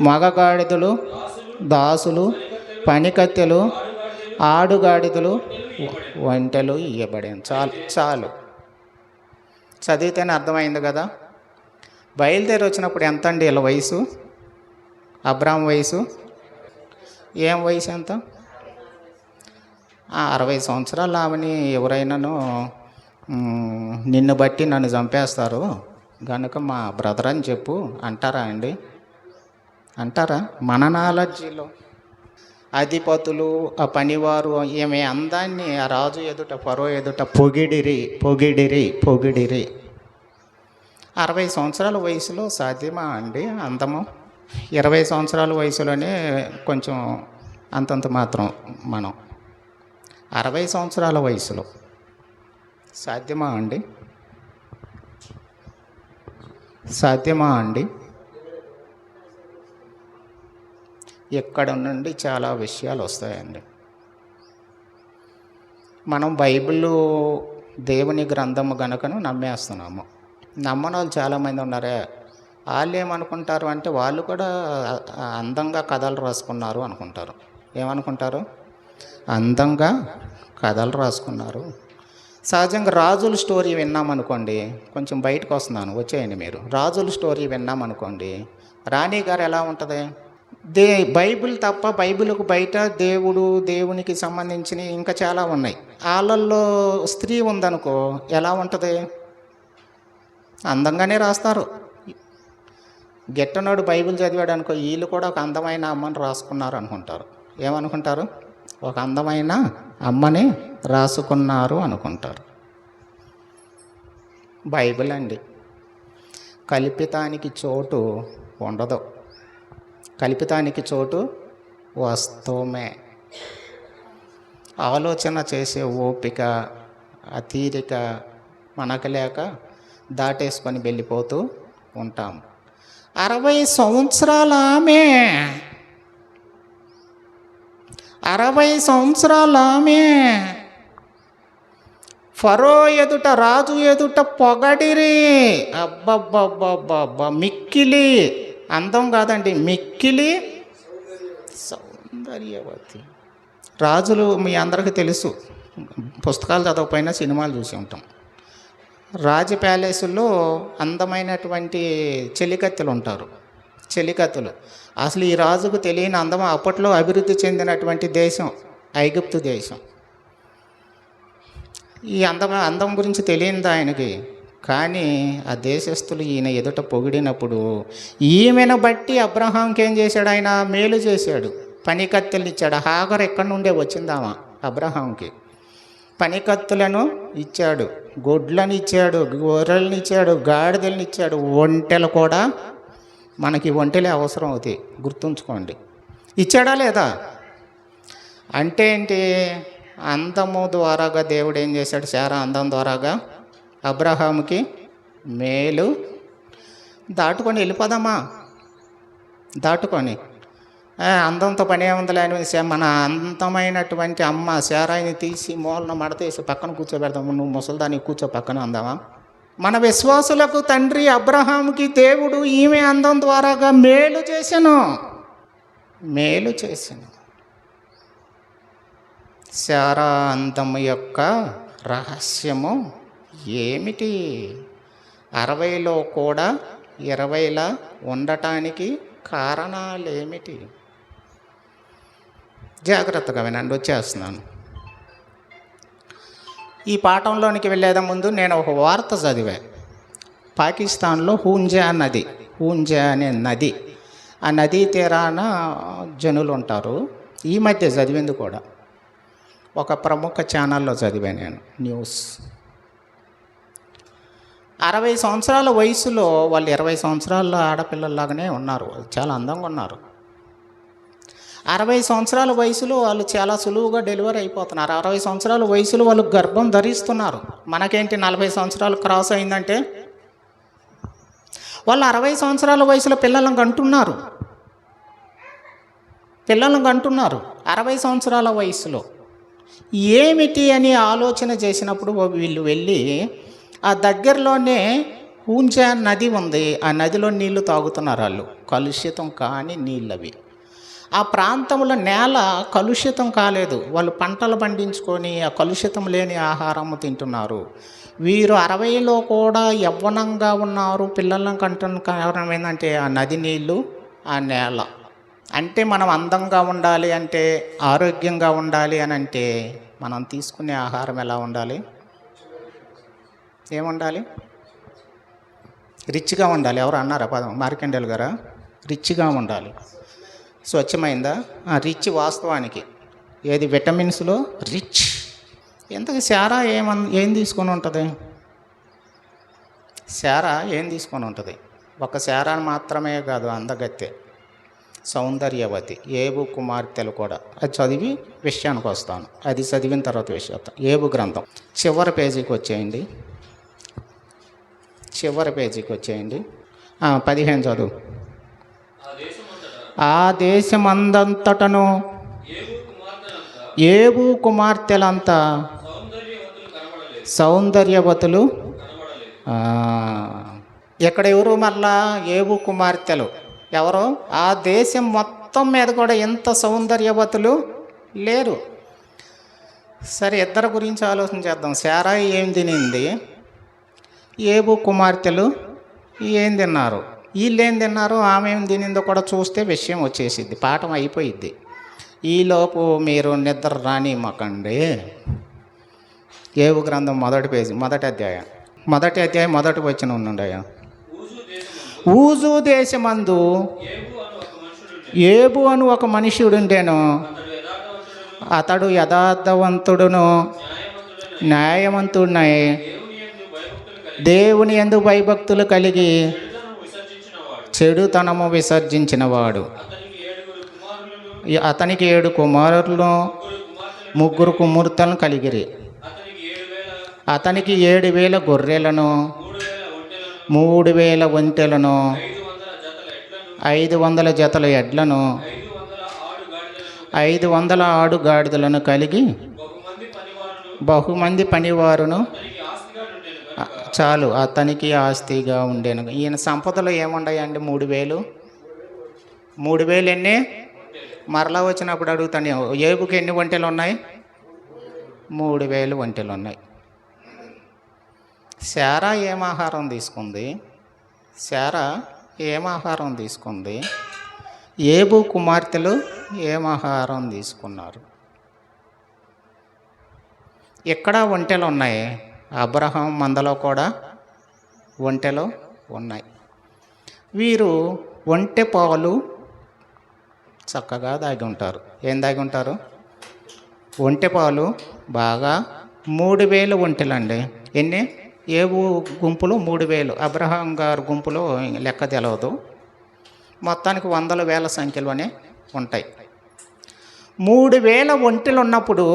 Speaker 1: మగగాడిదలు, దాసులు, పనికత్తెలు, ఆడుగాడిదలు, ఒంటెలు ఇవ్వబడాను. చాలు చదివితేనే అర్థమైంది కదా. బయలుదేరి వచ్చినప్పుడు ఎంత అండి వీళ్ళ వయసు? అబ్రామ్ వయసు ఏం వయసు ఎంత? 60 సంవత్సరాలు. ఆమెని ఎవరైనాను నిన్ను బట్టి నన్ను చంపేస్తారు కనుక మా బ్రదర్ అని చెప్పు అంటారా అండి? అంటారా? మన నాలెడ్జిలో అధిపతులు, ఆ పనివారు ఈమె అందాన్ని ఆ రాజు ఎదుట, ఫరో ఎదుట పొగిడిరి. 60 సంవత్సరాల వయసులో సాధ్యమా అండి అందము? 20 సంవత్సరాల వయసులోనే కొంచెం అంతంత మాత్రం మనం. 60 సంవత్సరాల వయసులో సాధ్యమా అండి? ఇక్కడ నుండి చాలా విషయాలు వస్తాయండి. మనం బైబిల్ దేవుని గ్రంథము గనుకను నమ్మేస్తున్నాము. నమ్మని వాళ్ళు చాలామంది ఉన్నారే. వాళ్ళు ఏమనుకుంటారు అంటే వాళ్ళు కూడా అందంగా కథలు రాసుకున్నారు అనుకుంటారు. ఏమనుకుంటారు? అందంగా కథలు రాసుకున్నారు. సహజంగా రాజుల స్టోరీ విన్నామనుకోండి, కొంచెం బయటకు వస్తున్నాను, వచ్చేయండి మీరు. రాజుల స్టోరీ విన్నామనుకోండి, రాణి గారు ఎలా ఉంటుంది? బైబిల్ తప్ప బైబిల్కు బయట దేవుడు, దేవునికి సంబంధించిన ఇంకా చాలా ఉన్నాయి. వాళ్ళల్లో స్త్రీ ఉందనుకో ఎలా ఉంటుంది? అందంగానే రాస్తారు. గెట్టనోడు బైబిల్ చదివాడు అనుకో, వీళ్ళు కూడా ఒక అందమైన అమ్మని రాసుకున్నారు అనుకుంటారు. ఏమనుకుంటారు? ఒక అందమైన అమ్మని రాసుకున్నారు అనుకుంటారు. బైబిల్ అండి, కల్పితానికి చోటు ఉండదు. కల్పితానికి చోటు వాస్తవమే. ఆలోచన చేసే ఓపిక, ఆ తీరిక మనకు లేక దాటేసుకొని వెళ్ళిపోతూ ఉంటాం. 60 సంవత్సరాల ఆమె, 60 సంవత్సరాల ఆమె ఫరో ఎదుట, రాజు ఎదుట పొగడిరి. అబ్బబ్బబ్బబ్బబ్బా, మిక్కిలి అందం కాదండి, మిక్కిలి సౌందర్యవతి. రాజులు మీ అందరికీ తెలుసు, పుస్తకాలు చదవకపోయినా సినిమాలు చూసి ఉంటాం. రాజ ప్యాలెస్లో అందమైనటువంటి చెలికత్తెలు ఉంటారు. చెలికత్తెలు అసలు ఈ రాజుకు తెలియని అందం. అప్పట్లో అభివృద్ధి చెందినటువంటి దేశం ఐగుప్తు దేశం. ఈ అందం గురించి తెలియదు ఆయనకి. కానీ ఆ దేశస్తులు ఈయన ఎదుట పొగిడినప్పుడు ఈమెను బట్టి అబ్రహాంకి ఏం చేశాడు? ఆయన మేలు చేశాడు, పనికత్తెలు ఇచ్చాడు. హాగర్ ఎక్కడి నుండే వచ్చిందామా? అబ్రహాంకి పనికత్తులను ఇచ్చాడు, గొడ్లను ఇచ్చాడు, గొర్రెలను ఇచ్చాడు, గాడిదలను ఇచ్చాడు. ఒంటెలు కూడా, మనకి ఒంటెలే అవసరం అవుతాయి, గుర్తుంచుకోండి. ఇచ్చాడా లేదా? అంటే ఏంటి? అందము ద్వారాగా దేవుడు ఏం చేశాడు? శారా అందం ద్వారాగా అబ్రహాముకి మేలు. దాటుకొని వెళ్ళిపోదామా? దాటుకొని అందంతో పని ఏముందిలే అని మన అందమైనటువంటి అమ్మ శారాయిని తీసి మూలన మడతేసి పక్కన కూర్చోబెడదాము. నువ్వు ముసలిదాన్ని కూర్చో పక్కన అందామా? మన విశ్వాసులకు తండ్రి అబ్రహాముకి దేవుడు ఈమె అందం ద్వారాగా మేలు చేశాను, మేలు చేశాను. శారా అందం యొక్క రహస్యము ఏమిటి? 60లో కూడా 20లా ఉండటానికి కారణాలేమిటి? జాగ్రత్తగా వినండి, వచ్చేస్తున్నాను. ఈ పాఠంలోనికి వెళ్ళేదా ముందు నేను ఒక వార్త చదివా. పాకిస్తాన్లో హూంజా నది, హూంజా అనే నది, ఆ నదీ తీరాన జనులు ఉంటారు. ఈ మధ్య చదివింది కూడా ఒక ప్రముఖ ఛానల్లో చదివా నేను న్యూస్. 60 సంవత్సరాల వయసులో వాళ్ళు 20 సంవత్సరాల ఆడపిల్లల్లాగానే ఉన్నారు. చాలా అందంగా ఉన్నారు. 60 సంవత్సరాల వయసులో వాళ్ళు చాలా సులువుగా డెలివరీ అయిపోతున్నారు. 60 సంవత్సరాల వయసులో వాళ్ళు గర్భం ధరిస్తున్నారు. మనకేంటి 40 సంవత్సరాలు క్రాస్ అయిందంటే వాళ్ళు 60 సంవత్సరాల వయసులో పిల్లలను కంటున్నారు. 60 సంవత్సరాల వయసులో ఏమిటి అని ఆలోచన చేసినప్పుడు వీళ్ళు వెళ్ళి ఆ దగ్గరలోనే హూంజా నది ఉంది, ఆ నదిలో నీళ్లు తాగుతున్నారు. వాళ్ళు కలుషితం కాని నీళ్ళు అవి. ఆ ప్రాంతంలో నేల కలుషితం కాలేదు. వాళ్ళు పంటలు పండించుకొని ఆ కలుషితం లేని ఆహారం తింటున్నారు. వీరు 60లో కూడా యవ్వనంగా ఉన్నారు. పిల్లలను కంటున్న కారణం ఏంటంటే ఆ నది నీళ్ళు, ఆ నేల. అంటే మనం అందంగా ఉండాలి అంటే, ఆరోగ్యంగా ఉండాలి అని అంటే మనం తీసుకునే ఆహారం ఎలా ఉండాలి? ఏముండాలి? రిచ్గా ఉండాలి. ఎవరు అన్నారా పదం? మార్కండేయులు గారా? రిచ్గా ఉండాలి. స్వచ్ఛమైందా? రిచ్ వాస్తవానికి ఏది? విటమిన్స్లో రిచ్. ఎంతకు శారా ఏం తీసుకొని ఉంటుంది? శారా ఏం తీసుకొని ఉంటుంది? ఒక శారాను మాత్రమే కాదు, అందగత్తె, సౌందర్యవతి, ఏబు కుమార్తెలు కూడా. అది చదివి విషయానికి వస్తాను. అది చదివిన తర్వాత విషయం. ఏబు గ్రంథం చివరి పేజీకి వచ్చేయండి. 15 చదువు. ఆ దేశమందంతటను ఏబు కుమార్తెలంతా సౌందర్యవతులు. ఎక్కడ ఎవరు? మళ్ళా ఏబు కుమార్తెలు ఎవరు? ఆ దేశం మొత్తం మీద కూడా ఎంత సౌందర్యవతులు లేరు. సరే, ఇద్దరు గురించి ఆలోచన చేద్దాం. శారా ఏం తినింది? ఏబు కుమార్తెలు ఏం తిన్నారు? వీళ్ళు ఏం తిన్నారో ఆమె ఏం తినిందో కూడా చూస్తే విషయం వచ్చేసిద్ది, పాఠం అయిపోయిద్ది. ఈలోపు మీరు నిద్ర రానిమ్మకండి. ఏవు గ్రంథం మొదటి అధ్యాయం మొదటి వచనం నుండి. ఊజు దేశమందు ఏబు అను ఒక మనుష్యుడుండెను. అతడు యథార్థవంతుడును న్యాయవంతుడై దేవుని యందు భయభక్తులు కలిగి చెడుతనము విసర్జించినవాడు. అతనికి 7 కుమారులను 3 కుమార్తెలను కలిగిరి. అతనికి 7,000 గొర్రెలను 3,000 ఒంటెలను 500 జతల ఎడ్లను 500 ఆడుగాడిదలను కలిగి బహుమంది పనివారును చాలు అతనికి ఆస్తిగా ఉండేను. ఈయన సంపదలు ఏముండయండి? 3,000 ఎన్ని? మరలా వచ్చినప్పుడు అడుగుతాను, ఏబుకి ఎన్ని ఒంటెలు ఉన్నాయి? 3,000 ఒంటెలు ఉన్నాయి. శారా ఏం ఆహారం తీసుకుంది? ఏబు కుమార్తెలు ఏం ఆహారం తీసుకున్నారు? ఎక్కడ ఒంటెలు ఉన్నాయి? అబ్రహాం మందలో కూడా ఒంటెలు ఉన్నాయి. వీరు ఒంటె పాలు చక్కగా దాగి ఉంటారు. ఏం దాగి ఉంటారు? ఒంటె పాలు బాగా 3,000 ఒంటెలండి. ఎన్ని? ఏబు గుంపులు 3,000, అబ్రహాం గారు గుంపులో లెక్క తెలవదు. మొత్తానికి వందల వేల సంఖ్యలోనే ఉంటాయి. 3,000 ఒంటెలు ఉన్నప్పుడు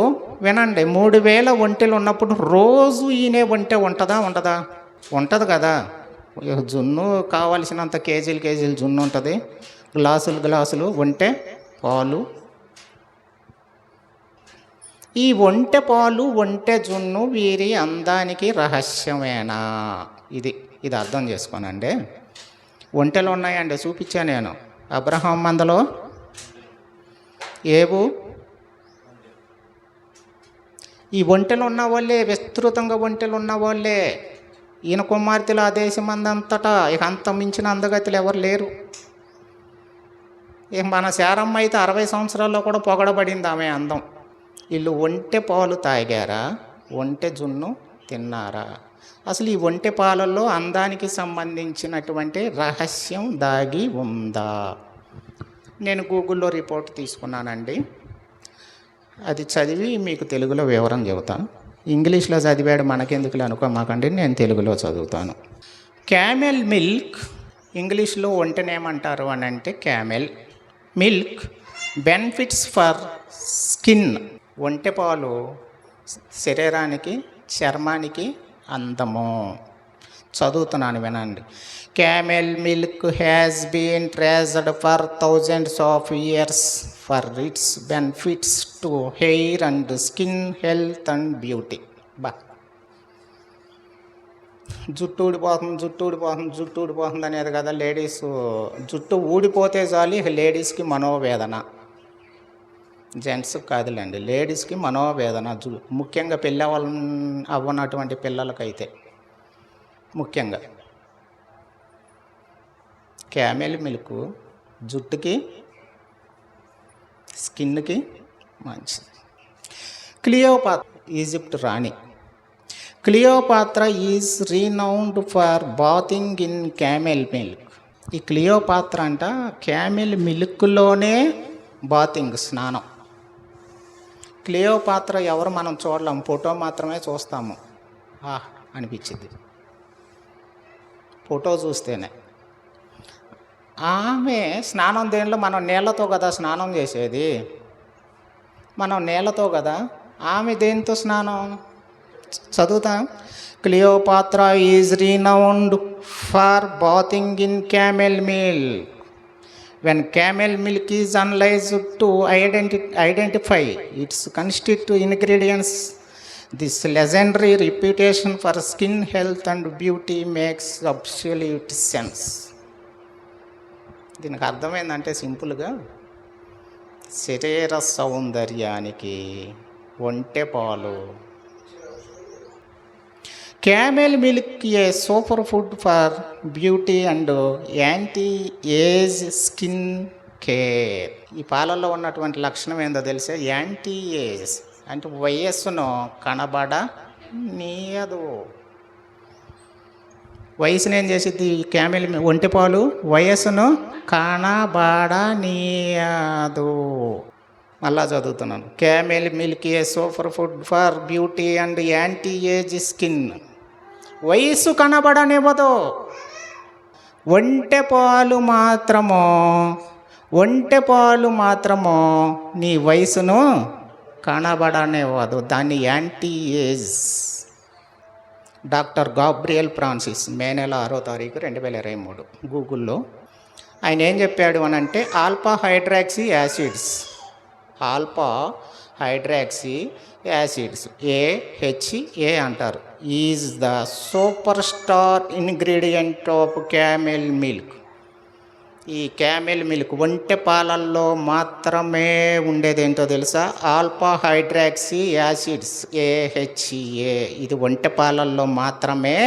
Speaker 1: వినండి, 3,000 ఒంటెలు ఉన్నప్పుడు రోజు ఈయనే ఒంటె ఉండదా? ఉంటుంది కదా. జున్ను కావలసినంత కేజీలు జున్ను ఉంటుంది, గ్లాసులు ఒంటె పాలు. ఈ ఒంటె పాలు ఒంటె జున్ను వీరి అందానికి రహస్యమేనా? ఇది అర్థం చేసుకోనండి. ఒంటెలు ఉన్నాయండి, చూపించాను నేను. అబ్రహాం మందలో ఏబు. ఈ ఒంటెలు ఉన్న వాళ్ళే, విస్తృతంగా ఒంటెలు ఉన్న వాళ్ళే. ఈయన కుమార్తెలు ఆ దేశమందంతటా ఇక అంత మించిన అందగతులు ఎవరు లేరు. ఇక మన శారమ్మ అయితే 60 సంవత్సరాల్లో కూడా పొగడబడింది ఆమె అందం. వీళ్ళు ఒంటె పాలు తాగారా? ఒంటె జున్ను తిన్నారా? అసలు ఈ ఒంటె పాలల్లో అందానికి సంబంధించినటువంటి రహస్యం దాగి ఉందా? నేను గూగుల్లో రిపోర్ట్ తీసుకున్నానండి. అది చదివి మీకు తెలుగులో వివరం చెబుతాను. ఇంగ్లీష్లో చదివాడు మనకెందుకులే అనుకోమాకండి, నేను తెలుగులో చదువుతాను. క్యామెల్ మిల్క్, ఇంగ్లీష్లో ఒంటెనేమంటారు అని అంటే camel milk benefits for skin. ఒంటె పాలు శరీరానికి, చర్మానికి అందము. చదువుతున్నాను వినండి. Camel milk has been traced for thousands of years for its benefits to hair and skin health and beauty. జుట్టు ఊడిపోతుంది అనేది కదా లేడీస్. జుట్టు ఊడిపోతే చాలు లేడీస్కి మనోవేదన. జెంట్స్కి కాదులేండి, లేడీస్కి మనోవేదన. ముఖ్యంగా పెళ్ళి అవ్వనటువంటి పిల్లలకైతే ముఖ్యంగా. క్యామెల్ మిల్క్ జుట్టుకి, స్కిన్కి మంచిది. క్లియోపాత్ర, ఈజిప్ట్ రాణి. Cleopatra is renowned for bathing in camel milk. ఈ క్లియోపాత్ర అంట క్యామెల్ మిల్క్లోనే బాతింగ్, స్నానం. క్లియోపాత్ర ఎవరు మనం చూడలేం, ఫోటో మాత్రమే చూస్తాము. అనిపించింది ఫోటో చూస్తేనే. ఆమె స్నానం దేనిలో? మనం నీళ్ళతో కదా స్నానం చేసేది, మనం నీళ్ళతో కదా. ఆమె దేనితో స్నానం? చదువుతాం. Cleopatra is renowned for bathing in camel milk. When camel milk is analyzed to identify its constituent ingredients, this legendary reputation for skin health and beauty makes absolute sense. దీనికి అర్థమైందంటే సింపుల్గా, శరీర సౌందర్యానికి ఒంటె పాలు. Camel milk a super food for beauty and anti age skin care. ఈ పాలల్లో ఉన్నటువంటి లక్షణం ఏందో తెలిసే, యాంటీ ఏజ్ అంటే వయస్సును కనబడనీయదు. వయసును ఏం చేసిద్ది క్యామెల్ ఒంటి పాలు? వయస్సును కనబడనీయదు. మళ్ళా చదువుతున్నాను. Camel milk a super food for beauty and anti age skin. వయస్సు కనబడనివ్వదు. ఒంటె పాలు మాత్రము నీ వయసును కనబడనివ్వదు. దాన్ని anti age. Doctor Gabriel Francis, May నెల 6వ తారీఖు 2023 గూగుల్లో ఆయన ఏం చెప్పాడు అని అంటే, ఆల్ఫా హైడ్రాక్సీ యాసిడ్స్ AHA అంటారు, is the super star ingredient of camel milk. ఈ క్యామెల్ మిల్క్ ఒంటె పాలల్లో మాత్రమే ఉండేదేంటో తెలుసా? Alpha hydroxy acids AHA. ఇది ఒంటె పాలల్లో మాత్రమే.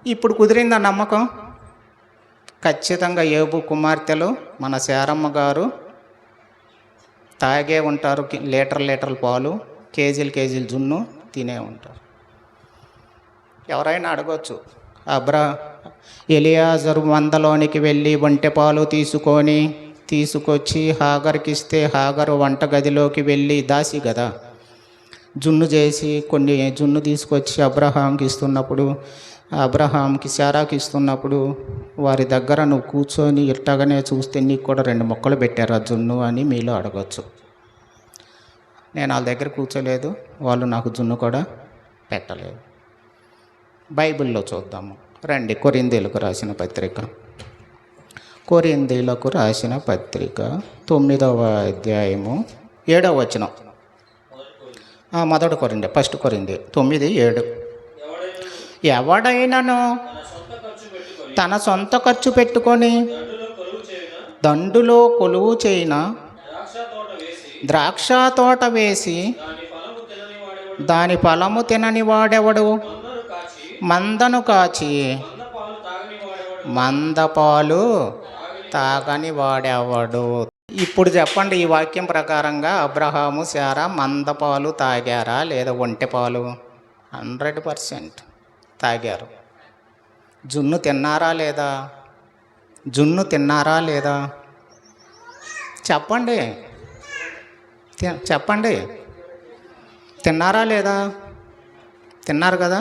Speaker 1: ఇప్పుడు కుదిరిందా నమ్మకం? ఖచ్చితంగా యోబు కుమార్తెలు మన శారమ్మ గారు తాగే ఉంటారు. లీటర్ల పాలు, కేజీలు జున్ను తినే ఉంటారు. ఎవరైనా అడగవచ్చు, ఎలియాజరు మందలోనికి వెళ్ళి ఒంటె పాలు తీసుకొచ్చి హాగర్కి ఇస్తే హాగరు వంటగదిలోకి వెళ్ళి, దాసి కదా, జున్ను చేసి కొన్ని జున్ను తీసుకొచ్చి అబ్రహాంకి ఇస్తున్నప్పుడు, అబ్రహాంకి శారాకి ఇస్తున్నప్పుడు వారి దగ్గర నువ్వు కూర్చొని ఇట్టగానే చూస్తే నీకు కూడా 2 మొక్కలు పెట్టారు ఆ జున్ను అని మీలో అడగచ్చు. నేను వాళ్ళ దగ్గర కూర్చోలేదు, వాళ్ళు నాకు జున్ను కూడా పెట్టలేదు. బైబిల్లో చూద్దాము రండి. కొరింథీయులకు రాసిన పత్రిక 9వ అధ్యాయము 7వ వచనం. మొదటి కొరింథీ 9:7. ఎవడైనాను తన సొంత ఖర్చు పెట్టుకొని దండులో కొలువు చేయిన, ద్రాక్ష తోట వేసి దాని ఫలము తినని వాడెవడు? మందను కాచి మందపాలు తాగని వాడెవడు? ఇప్పుడు చెప్పండి, ఈ వాక్యం ప్రకారంగా అబ్రహాము శారా మందపాలు తాగారా లేదా ఒంటె పాలు? 100% తాగారు. జున్ను తిన్నారా లేదా? చెప్పండి తిన్నారా లేదా? తిన్నారు కదా.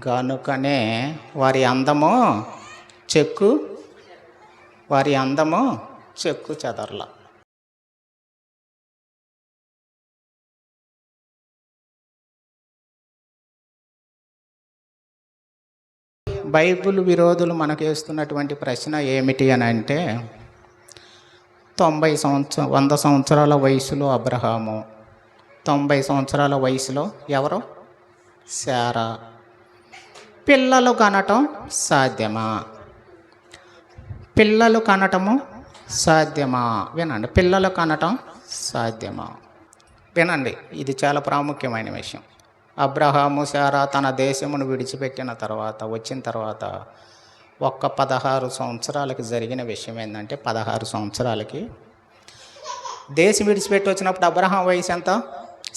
Speaker 1: గనుకనే వారి అందము చెక్కు చెదర్ల. బైబిల్ విరోధులు మనకు వేస్తున్నటువంటి ప్రశ్న ఏమిటి అని అంటే, 100 సంవత్సరాల వయసులో అబ్రహాము, 90 సంవత్సరాల వయసులో ఎవరు? శారా. పిల్లలు కనటం సాధ్యమా? వినండి, పిల్లలు కనటం సాధ్యమా? వినండి, ఇది చాలా ప్రాముఖ్యమైన విషయం. అబ్రహాము శారా తన దేశమును విడిచిపెట్టిన తర్వాత, వచ్చిన తర్వాత 16 సంవత్సరాలకి జరిగిన విషయం ఏంటంటే, 16 సంవత్సరాలకి దేశం విడిచిపెట్టి వచ్చినప్పుడు అబ్రహాం వయసు ఎంత?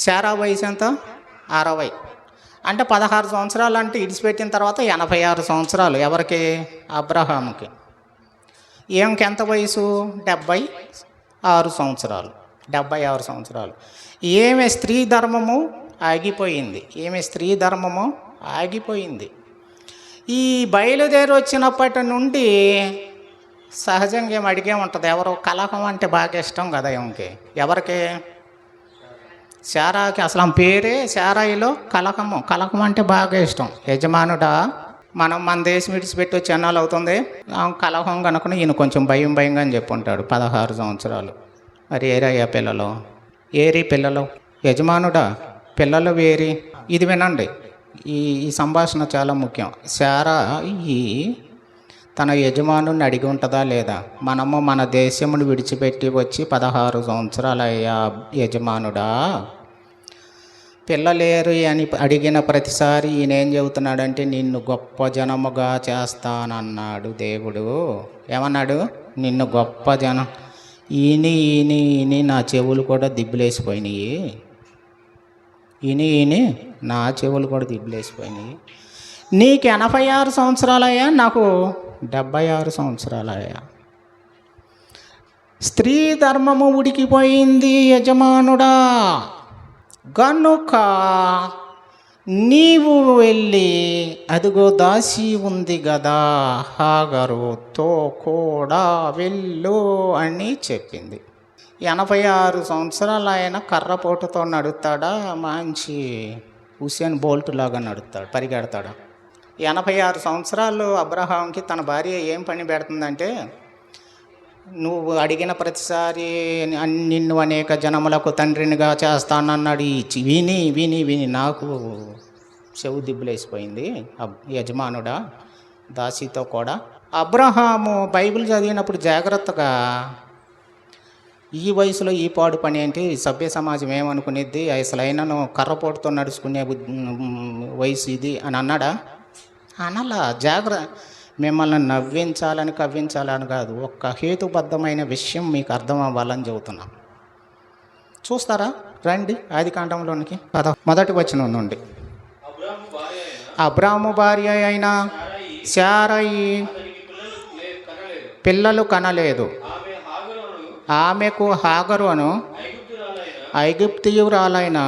Speaker 1: శారా వయసు ఎంత? 60. అంటే 16 సంవత్సరాలు అంటే విడిచిపెట్టిన తర్వాత 86 సంవత్సరాలు ఎవరికి? అబ్రహాముకి. ఏమికి ఎంత వయసు? 76 సంవత్సరాలు. 76 సంవత్సరాలు. ఏమి స్త్రీ ధర్మము ఆగిపోయింది. ఈ బయలుదేరి వచ్చినప్పటి నుండి సహజంగా ఏం అడిగే ఉంటుంది, ఎవరు? కలహం అంటే బాగా ఇష్టం కదా ఏమికి? ఎవరికి? శారాకి. అసలు ఆమె పేరే శారాయిలో కలహం అంటే బాగా ఇష్టం. యజమానుడా, మన దేశం విడిచిపెట్టి వచ్చి ఎన్నాళ్ళు అవుతుంది? కలహం కనుక ఈయన కొంచెం భయంగా అని చెప్పి ఉంటాడు. 16 సంవత్సరాలు. మరి ఏరయ్యా పిల్లలు? ఏరి పిల్లలు? యజమానుడా, పిల్లలు వేరి. ఇది వినండి, ఈ సంభాషణ చాలా ముఖ్యం. శారా తన యజమానుని అడిగి ఉంటుందా లేదా? మనము మన దేశమును విడిచిపెట్టి వచ్చి 16 సంవత్సరాలు అయ్యా యజమానుడా, పిల్లలేరు అని అడిగిన ప్రతిసారి ఈయన ఏం చెబుతున్నాడంటే నిన్ను గొప్ప జనముగా చేస్తానన్నాడు దేవుడు. ఏమన్నాడు? నిన్ను గొప్ప జనం. ఈని నా చెవులు కూడా దిబ్బులేసిపోయినాయి. ఈని నా చెవులు కూడా దిబ్బులేసిపోయినాయి. నీకు 86 సంవత్సరాలయ్యా, నాకు 76 సంవత్సరాలయ్యా. స్త్రీ ధర్మము ఉడికిపోయింది యజమానుడా, గనుక నీవు వెళ్ళి అదిగో దాసి ఉంది గదా హాగరుతో కూడా వెళ్ళు అని చెప్పింది. 86 సంవత్సరాలు ఆయన కర్రపోటుతో నడుస్తాడా, మంచి హుసేన్ బోల్ట్ లాగా నడుస్తాడు, పరిగెడతాడు. 86 సంవత్సరాలు అబ్రహాంకి తన భార్య ఏం పని పెడుతుందంటే, నువ్వు అడిగిన ప్రతిసారి నిన్ను అనేక జనములకు తండ్రినిగా చేస్తానన్నాడు. విని విని విని నాకు చెవు దిబ్బులేసిపోయింది యజమానుడా, దాసితో కూడా. అబ్రహాము బైబిల్ చదివినప్పుడు జాగ్రత్తగా ఈ వయసులో ఈ పాడు పని ఏంటి, సభ్య సమాజం ఏమనుకునేది, అసలు అయినను కర్రపోటుతో నడుచుకునే వయసు ఇది అని అన్నాడా? అనలా. మిమ్మల్ని నవ్వించాలని కవ్వించాలని కాదు, ఒక్క హేతుబద్ధమైన విషయం మీకు అర్థం అవ్వాలని చెబుతున్నా. చూస్తారా? రండి ఆదికాండంలోనికి. మొదటి వచనం నుండి. అబ్రాము భార్య అయిన శారయి పిల్లలు కనలేదు. ఆమెకు హాగరు అను ఐగుప్తియురాలైన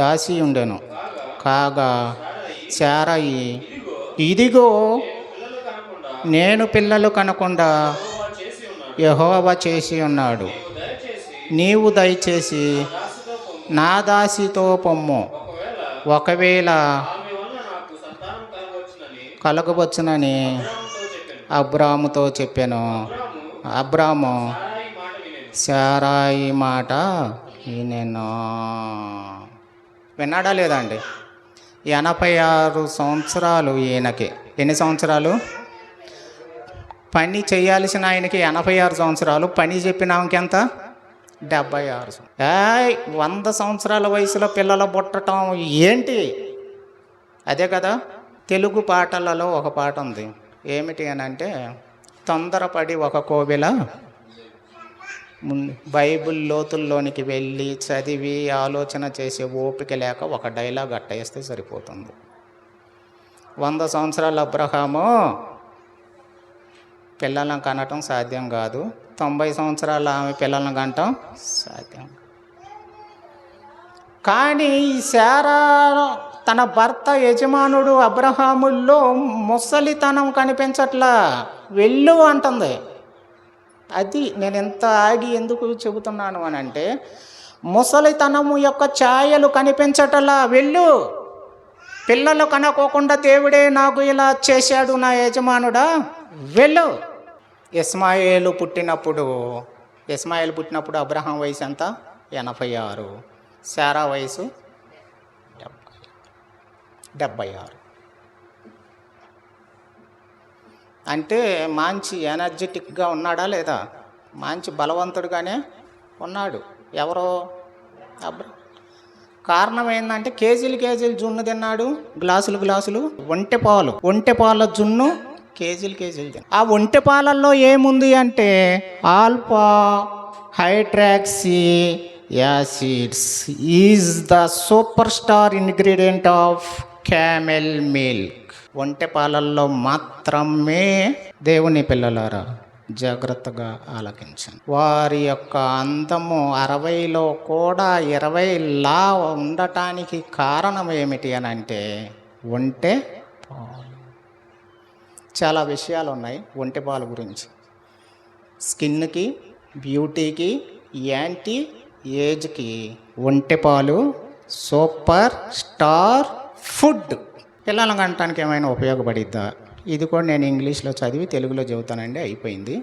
Speaker 1: దాసి ఉండెను. కాగా శారయి, ఇదిగో నేను పిల్లలు కనకుండా యెహోవా చేసి ఉన్నాడు, నీవు దయచేసి నా దాసితో పొమ్ము, ఒకవేళ కలగవచ్చునని అబ్రాముతో చెప్పాను. అబ్రాము శారాయి మాట నేను విన్నాడా లేదా అండి? 86 సంవత్సరాలు ఈయనకి. ఎన్ని సంవత్సరాలు? పని చేయాల్సిన ఆయనకి 86 సంవత్సరాలు, పని చెప్పిన ఆమెకి ఎంత? 76. 100 సంవత్సరాల వయసులో పిల్లలు పుట్టడం ఏంటి? అదే కదా. తెలుగు పాటలలో ఒక పాట ఉంది, ఏమిటి అని అంటే, తొందరపడి ఒక కోవెల బైబిల్ లోతుల్లోనికి వెళ్ళి చదివి ఆలోచన చేసే ఓపిక లేక ఒక డైలాగ్ అట్టేస్తే సరిపోతుంది. 100 సంవత్సరాల అబ్రహాము పిల్లలను కనటం సాధ్యం కాదు, 90 సంవత్సరాల ఆమె పిల్లలను కనటం సాధ్యం. కానీ శారా తన భర్త యజమానుడు అబ్రహాముల్లో ముసలితనం కనిపించట్లా, వెళ్ళు అంటుంది. అది నేను ఎంత ఆగి ఎందుకు చెబుతున్నాను అని అంటే, ముసలితనము యొక్క ఛాయలు కనిపించటలా, వెళ్ళు. పిల్లలు కనుకోకుండా దేవుడే నాకు ఇలా చేశాడు నా యజమానుడా, వెళ్ళు. ఇస్మాయేలు పుట్టినప్పుడు అబ్రహాం వయసు ఎంత? 86. శారా వయసు 76. అంటే మంచి ఎనర్జెటిక్గా ఉన్నాడా లేదా? మంచి బలవంతుడుగానే ఉన్నాడు. ఎవరో అబ్రహాం. కారణం ఏంటంటే కేజీలు జున్ను తిన్నాడు, గ్లాసులు ఒంటె పాల జున్ను కేజీలు తిన్నాడు. ఆ ఒంటె పాలల్లో ఏముంది అంటే alpha hydroxy acids is the super star ingredient of camel milk. ఒంటె పాలల్లో మాత్రమే. దేవుని పిల్లలారా జాగ్రత్తగా ఆలకించండి. వారి యొక్క అందము 60లో కూడా 20లా ఉండటానికి కారణం ఏమిటి అని అంటే ఒంటె పాలు. చాలా విషయాలు ఉన్నాయి ఒంటె పాలు గురించి. స్కిన్కి, బ్యూటీకి, యాంటీ ఏజ్కి ఒంటె పాలు సూపర్ స్టార్ ఫుడ్. పిల్లలను కనటానికి ఏమైనా ఉపయోగపడిద్దా? ఇది కూడా నేను ఇంగ్లీష్లో చదివి తెలుగులో చెబుతానండి, అయిపోయింది.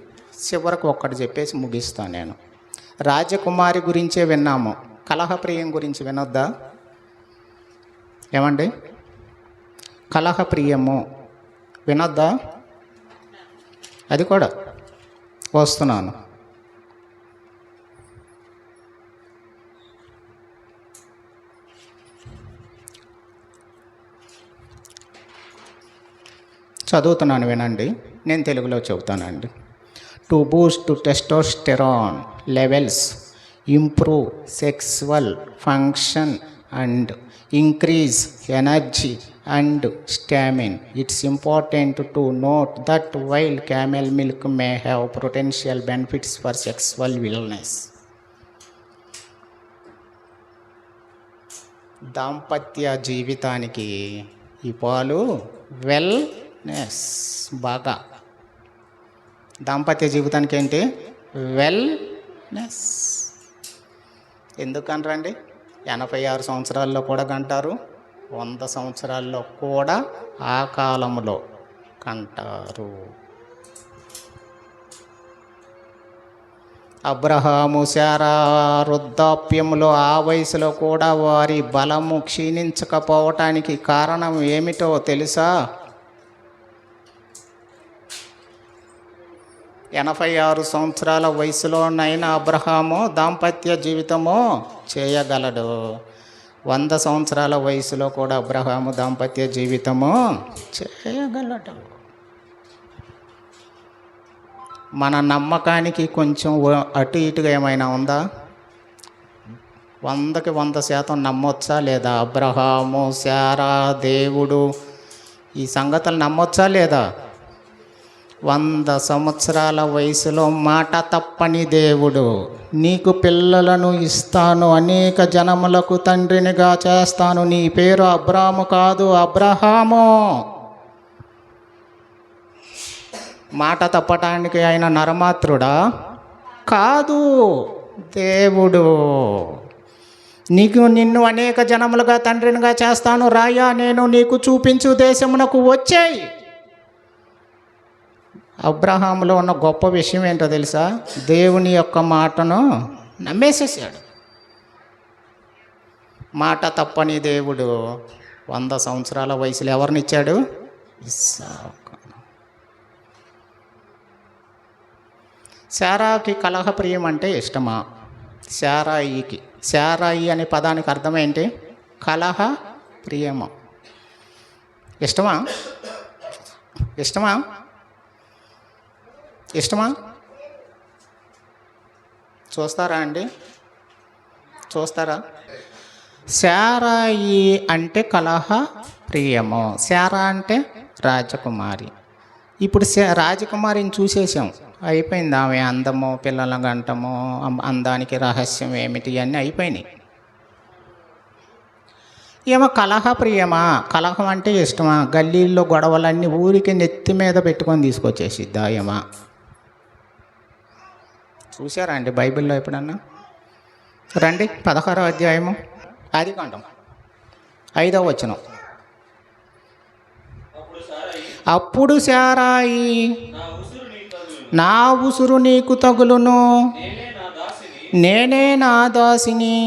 Speaker 1: చివరకు ఒక్కటి చెప్పేసి ముగిస్తాను నేను. రాజకుమారి గురించే విన్నాము, కలహప్రియం గురించి వినొద్దా? ఏమండి, కలహప్రియము వినొద్దా? అది కూడా వస్తున్నాను. చదువుతున్నాను వినండి, నేను తెలుగులో చెబుతానండి. To boost testosterone levels, improve sexual function and increase energy and stamina. It's important to note that while camel milk may have potential benefits for sexual wellness, దాంపత్య జీవితానికి ఈ పాలు వెల్నెస్ బాగా. దాంపత్య జీవితానికి ఏంటి? వెల్నెస్. ఎందుకనరండి? 86 సంవత్సరాల్లో కూడా కంటారు, 100 సంవత్సరాల్లో కూడా ఆ కాలంలో కంటారు. అబ్రహాము శారా వృద్ధాప్యములో ఆ వయసులో కూడా వారి బలము క్షీణించకపోవటానికి కారణం ఏమిటో తెలుసా? 86 సంవత్సరాల వయసులోనైనా అబ్రహాము దాంపత్య జీవితము చేయగలడు. 100 సంవత్సరాల వయసులో కూడా అబ్రహాము దాంపత్య జీవితము చేయగలడు. మన నమ్మకానికి కొంచెం అటు ఇటుగా ఏమైనా ఉందా? 100కి 100% నమ్మొచ్చా లేదా? అబ్రహాము, శారా, దేవుడు, ఈ సంగతులు నమ్మొచ్చా లేదా? 100 సంవత్సరాల వయసులో మాట తప్పని దేవుడు, నీకు పిల్లలను ఇస్తాను, అనేక జనములకు తండ్రినిగా చేస్తాను, నీ పేరు అబ్రాము కాదు అబ్రహాము. మాట తప్పటానికి ఆయన నరమాత్రుడా? కాదు, దేవుడు. నిన్ను అనేక జనములుగా తండ్రినిగా చేస్తాను, రాయా నేను నీకు చూపించు దేశమునకు వచ్చేయి. అబ్రహాములో ఉన్న గొప్ప విషయం ఏంటో తెలుసా? దేవుని యొక్క మాటను నమ్మేసేసాడు. మాట తప్పని దేవుడు 100 సంవత్సరాల వయసులో ఎవరినిచ్చాడు? ఇస్సాకు. శారాకి కలహప్రియం అంటే ఇష్టమా? శారాయికి, శారాయి అనే పదానికి అర్థం ఏంటి? కలహ ప్రియము. ఇష్టమా? ఇష్టమా? ఇష్టమా? చూస్తారా అండి? చూస్తారా? శారాయి అంటే కలహ ప్రియము, శారా అంటే రాజకుమారి. ఇప్పుడు రాజకుమారిని చూసేసాం, అయిపోయింది. ఆమె అందము, పిల్లల గంటము, అందానికి రహస్యం ఏమిటి అన్నీ అయిపోయినాయి. ఏమో కలహ ప్రియమా? కలహం అంటే ఇష్టమా? గల్లీల్లో గొడవలన్నీ ఊరికి నెత్తి మీద పెట్టుకొని తీసుకొచ్చేసిద్దా ఏమా? చూసారా అండి బైబిల్లో ఎప్పుడన్నా? రండి 16వ అధ్యాయము ఆదికాండం 5వ వచనం. అప్పుడు శారాయి, నా ఉసురు నీకు తగులును, నేనే నా దాసిని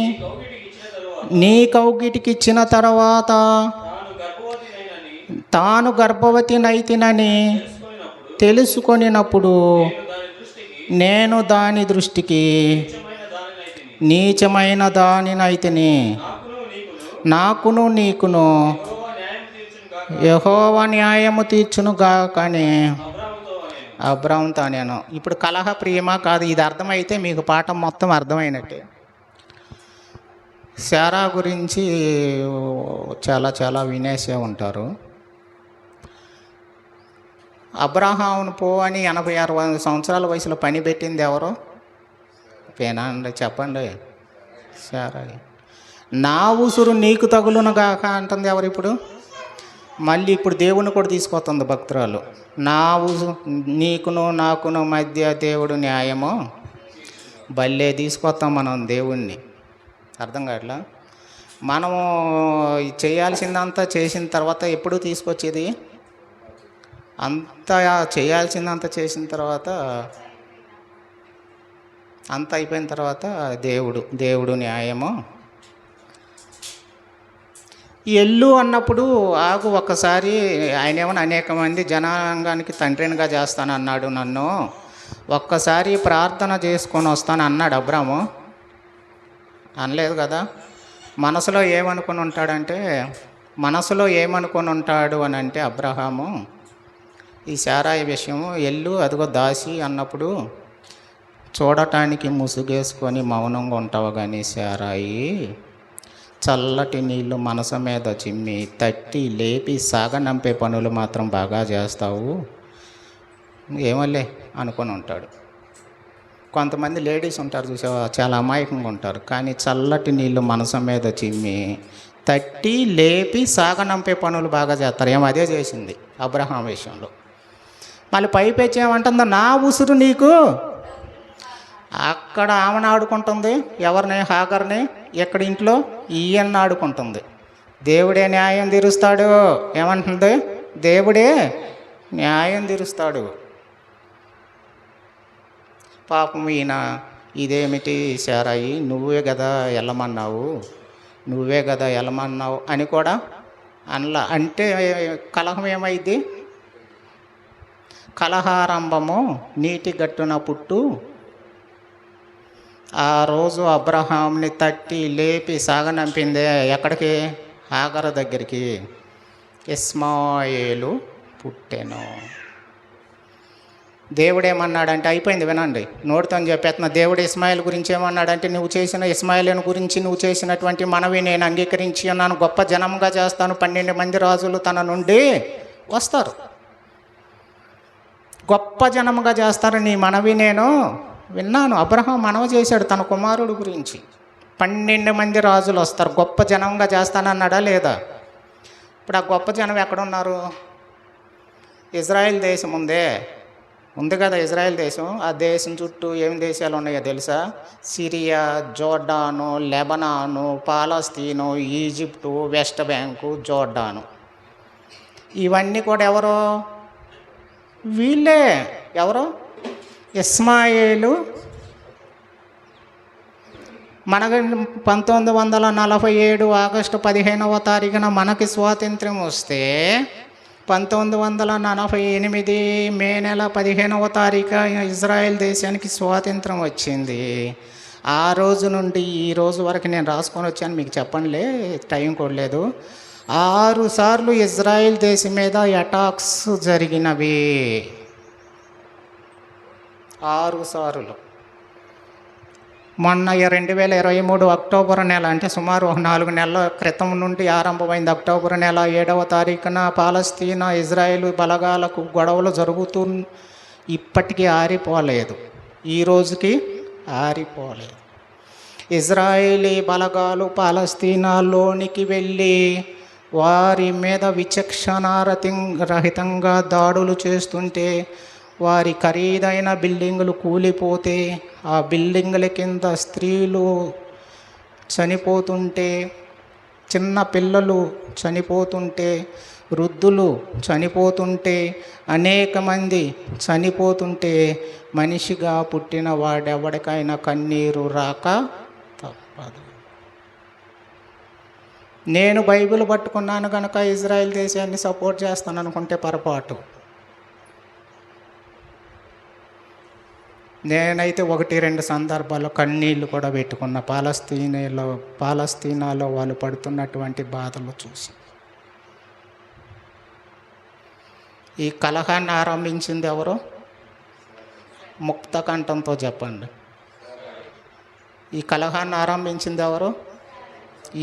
Speaker 1: నీ కౌగిటికిచ్చిన తర్వాత తాను గర్భవతినైతినని తెలుసుకొనినప్పుడు నేను దాని దృష్టికి నీచమైన దానినైతిని, నాకును నీకును యెహోవా న్యాయము తీర్చునుగాకని అబ్రాముతో నేను. ఇప్పుడు కలహ ప్రియమా కాదు, ఇది అర్థమైతే మీకు పాఠం మొత్తం అర్థమైనట్టే. శారా గురించి చాలా చాలా వినేసే ఉంటారు. అబ్రహామును పో అని 86 సంవత్సరాల వయసులో పని పెట్టింది ఎవరు? వినండి, చెప్పండి. శారాయి. నా ఉసురు నీకు తగులునుగాక అంటుంది ఎవరు ఇప్పుడు? మళ్ళీ ఇప్పుడు దేవుని కూడా తీసుకొస్తుంది భక్తురాలు. నా ఉసురు నీకును నాకును మధ్య దేవుడు న్యాయము. భలే తీసుకొస్తాం మనం దేవుణ్ణి. అర్థం కావట్లా? మనము చేయాల్సిందంతా చేసిన తర్వాత ఎప్పుడు తీసుకొచ్చేది? అంతా చేయాల్సిందంతా చేసిన తర్వాత, అంత అయిపోయిన తర్వాత దేవుడు న్యాయము. ఎల్లు అన్నప్పుడు ఆగు ఒక్కసారి, ఆయన ఏమన్నా అనేక మంది జనాంగానికి తండ్రినిగా చేస్తానన్నాడు, నన్ను ఒక్కసారి ప్రార్థన చేసుకొని వస్తాను అన్నాడు అబ్రాము. అనలేదు కదా. మనసులో ఏమనుకొని ఉంటాడంటే, మనసులో ఏమనుకొని ఉంటాడు అని అంటే అబ్రహాము, ఈ శారాయి విషయము ఎల్లు అదిగో దాసి అన్నప్పుడు చూడటానికి ముసుగేసుకొని మౌనంగా ఉంటావు కానీ శారాయి చల్లటి నీళ్ళు మనసు మీద చిమ్మి తట్టి లేపి సాగనంపే పనులు మాత్రం బాగా చేస్తావు, ఏమోలే అనుకొని ఉంటాడు. కొంతమంది లేడీస్ ఉంటారు చూసావా, చాలా అమాయకంగా ఉంటారు, కానీ చల్లటి నీళ్ళు మనసు మీద చిమ్మి తట్టి లేపి సాగనంపే పనులు బాగా చేస్తారు. ఏమో అదే చేసింది అబ్రహాం విషయంలో. మళ్ళీ పైపెచ్చి ఏమంటుందో, నా ఉసురు నీకు. అక్కడ ఆమెను ఆడుకుంటుంది, ఎవరిని? హాగర్ని. ఎక్కడ? ఇంట్లో ఈయన్ని ఆడుకుంటుంది. దేవుడే న్యాయం తీరుస్తాడు. ఏమంటుంది? దేవుడే న్యాయం తీరుస్తాడు. పాపం ఈయన ఇదేమిటి శారాయి, నువ్వే కదా వెళ్ళమన్నావు అని కూడా అనలా. అంటే కలహం ఏమైంది? కలహారంభము నీటి గట్టున పుట్టు. ఆ రోజు అబ్రహాంని తట్టి లేపి సాగనంపిందే ఎక్కడికి? హాగరు దగ్గరికి. ఇస్మాయేలు పుట్టెను. దేవుడేమన్నాడంటే, అయిపోయింది వినండి, నోటితో చెప్పేస్తున్నా. దేవుడు ఇస్మాయిల్ గురించి ఏమన్నాడంటే, నువ్వు చేసిన ఇస్మాయిల్ని గురించి నువ్వు చేసినటువంటి మనవి నేను అంగీకరించి ఉన్నాను, గొప్ప జనంగా చేస్తాను, 12 మంది రాజులు తన నుండి వస్తారు, గొప్ప జనముగా చేస్తారు, నీ మనవి నేను విన్నాను. అబ్రహాం మనవి చేశాడు తన కుమారుడు గురించి. 12 మంది రాజులు వస్తారు, గొప్ప జనంగా చేస్తానన్నాడా లేదా? ఇప్పుడు ఆ గొప్ప జనం ఎక్కడున్నారు? ఇజ్రాయెల్ దేశం ఉంది కదా, ఇజ్రాయెల్ దేశం. ఆ దేశం చుట్టూ ఏం దేశాలు ఉన్నాయో తెలుసా? Syria, Jordan, Lebanon, Palestine, Egypt, West Bank, Jordan. ఇవన్నీ కూడా ఎవరు? వీళ్ళే. ఎవరు? ఇస్మాయేలు. మనకు 1947 ఆగస్టు 15వ తారీఖున మనకి స్వాతంత్ర్యం వస్తే 1948 మే నెల 15వ తారీఖు ఇజ్రాయెల్ దేశానికి స్వాతంత్రం వచ్చింది. ఆ రోజు నుండి ఈ రోజు వరకు నేను రాసుకొని వచ్చాను, మీకు చెప్పనులే, టైం కూడా లేదు. 6 సార్లు ఇజ్రాయెల్ దేశం మీద అటాక్స్ జరిగినవి. 6 సార్లు. మొన్న 2023 అక్టోబర్ నెల, అంటే సుమారు 4 నెలల క్రితం నుండి ఆరంభమైంది. అక్టోబర్ నెల 7వ తారీఖున పాలస్తీనా ఇజ్రాయెల్ బలగాలకు గొడవలు జరుగుతూ ఇప్పటికీ ఆరిపోలేదు, ఈ రోజుకి ఆరిపోలేదు. ఇజ్రాయేలీ బలగాలు పాలస్తీనాలోనికి వెళ్ళి వారి మీద విచక్షణారహితంగా దాడులు చేస్తుంటే, వారి ఖరీదైన బిల్డింగులు కూలిపోతే, ఆ బిల్డింగుల కింద స్త్రీలు చనిపోతుంటే, చిన్న పిల్లలు చనిపోతుంటే, వృద్ధులు చనిపోతుంటే, అనేక మంది చనిపోతుంటే, మనిషిగా పుట్టిన వాడెవడికైనా కన్నీరు రాక తప్పదు. నేను బైబిల్ పట్టుకున్నాను కనుక ఇజ్రాయెల్ దేశాన్ని సపోర్ట్ చేస్తాను అనుకుంటే పొరపాటు. నేనైతే 1-2 సందర్భాల్లో కన్నీళ్ళు కూడా పెట్టుకున్న, పాలస్తీనాలో వాళ్ళు పడుతున్నటువంటి బాధలు చూసి. ఈ కలహాన్ని ఆరంభించింది ఎవరు? ముక్త కంఠంతో చెప్పండి. ఈ కలహాన్ని ఆరంభించింది ఎవరు?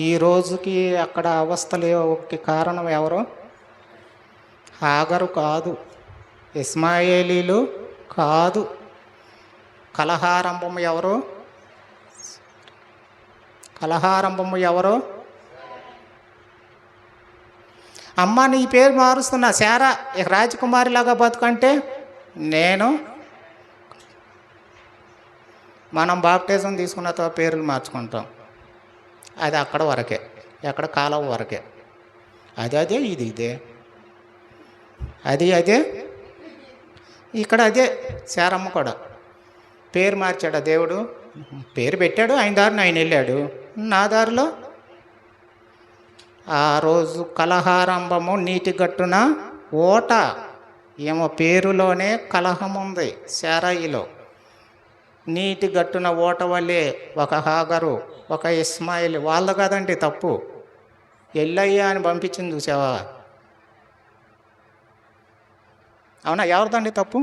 Speaker 1: ఈ రోజుకి అక్కడ అవస్థలకి కారణం ఎవరు? హాగరు కాదు, ఇస్మాయేలీలు కాదు. కలహారంభము ఎవరు? అమ్మ నీ పేరు మారుస్తున్నా, శారా ఇక రాజకుమారిలాగా బతుకంటే మనం బాప్టిజం తీసుకున్న తర్వాత పేర్లు మార్చుకుంటాం, అది అక్కడ వరకే, ఎక్కడ కాలం వరకే. అదే ఇది ఇదే, అదే ఇక్కడ అదే. శారమ్మ కూడా పేరు మార్చాడు దేవుడు, పేరు పెట్టాడు, ఆయన దారిని ఆయన వెళ్ళాడు, నా దారిలో. ఆ రోజు కలహారంభము నీటి గట్టున ఓట. ఏమో పేరులోనే కలహం ఉంది శారాయిలో. నీటి గట్టున ఓట వల్లే ఒక హాగరు, ఒక ఇస్మాయిల్, వాళ్ళు కదండి తప్పు. ఎల్లయ్యా అని పంపించింది చూసావా? అవునా? ఎవరిదండి తప్పు?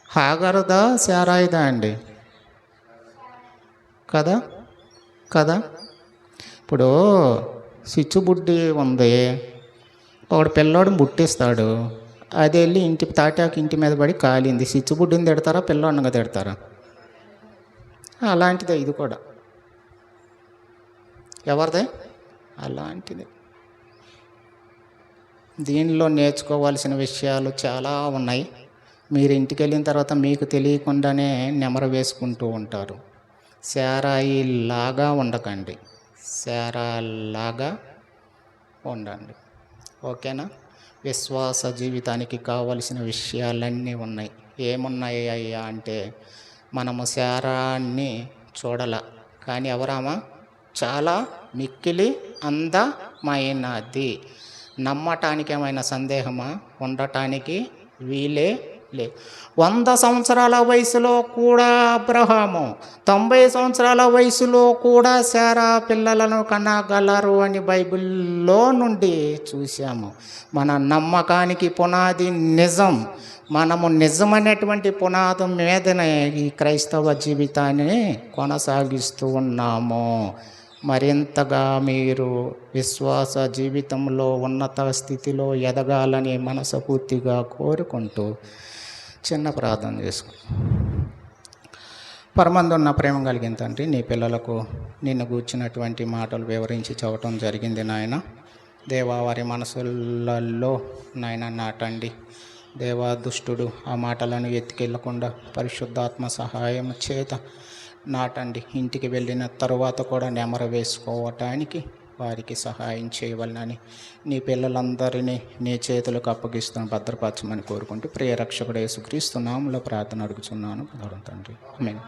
Speaker 1: హాగరుదా శారాయిదా అండి? కదా కదా. ఇప్పుడు సిచ్చుబుడ్డి ఉంది, ఒకడు పిల్లోడిని బుట్టిస్తాడు, అది వెళ్ళి ఇంటి తాటాకు ఇంటి మీద పడి కాలింది. సిచ్చుబుడ్డిని తిడతారా, పిల్లోడినిగా తిడతారా? అలాంటిదే ఇది కూడా. ఎవరిదే? అలాంటిది. దీనిలో నేర్చుకోవాల్సిన విషయాలు చాలా ఉన్నాయి. మీరు ఇంటికి వెళ్ళిన తర్వాత మీకు తెలియకుండానే నెమరు వేసుకుంటూ ఉంటారు. శారాయి లాగా ఉండకండి, శారాలాగా ఉండండి. ఓకేనా? విశ్వాస జీవితానికి కావలసిన విషయాలన్నీ ఉన్నాయి. ఏమున్నాయి అయ్యా అంటే, మనము శారాన్ని చూడాల, కానీ ఎవరామా చాలా మిక్కిలి అందమైనది. నమ్మటానికి ఏమైనా సందేహమా? ఉండటానికి వీలే లే. 100 సంవత్సరాల వయసులో కూడా అబ్రహాము, 90 సంవత్సరాల వయసులో కూడా శారా పిల్లలను కనగలరు అని బైబిల్లో నుండి చూసాము. మన నమ్మకానికి పునాది నిజం. మనము నిజమైనటువంటి పునాది మీదనే ఈ క్రైస్తవ జీవితాన్ని కొనసాగిస్తూ ఉన్నాము. మరింతగా మీరు విశ్వాస జీవితంలో ఉన్నత స్థితిలో ఎదగాలని మనస్ఫూర్తిగా కోరుకుంటూ చిన్న ప్రార్థన చేసుకో. పరమందున్న ప్రేమ కలిగిన తండ్రి, నీ పిల్లలకు నిన్ను గూర్చినటువంటి మాటలు వివరించి చెప్పటం జరిగింది నాయన. దేవా, వారి మనసులలో నాయన నాటండి. దేవా, దుష్టుడు ఆ మాటలను ఎత్తుకెళ్ళకుండా పరిశుద్ధాత్మ సహాయం చేత నాటండి. ఇంటికి వెళ్ళిన తరువాత కూడా నెమరు వేసుకోవటానికి వారికి సహాయం చేయవలనని నీ పిల్లలందరినీ నీ చేతులకు అప్పగిస్తున్న భద్రపరచమని కోరుకుంటూ ప్రియ రక్షకుడు యేసుక్రీస్తు నామములో ప్రార్థన అడుగుచున్నాను తండ్రి. ఆమేన్.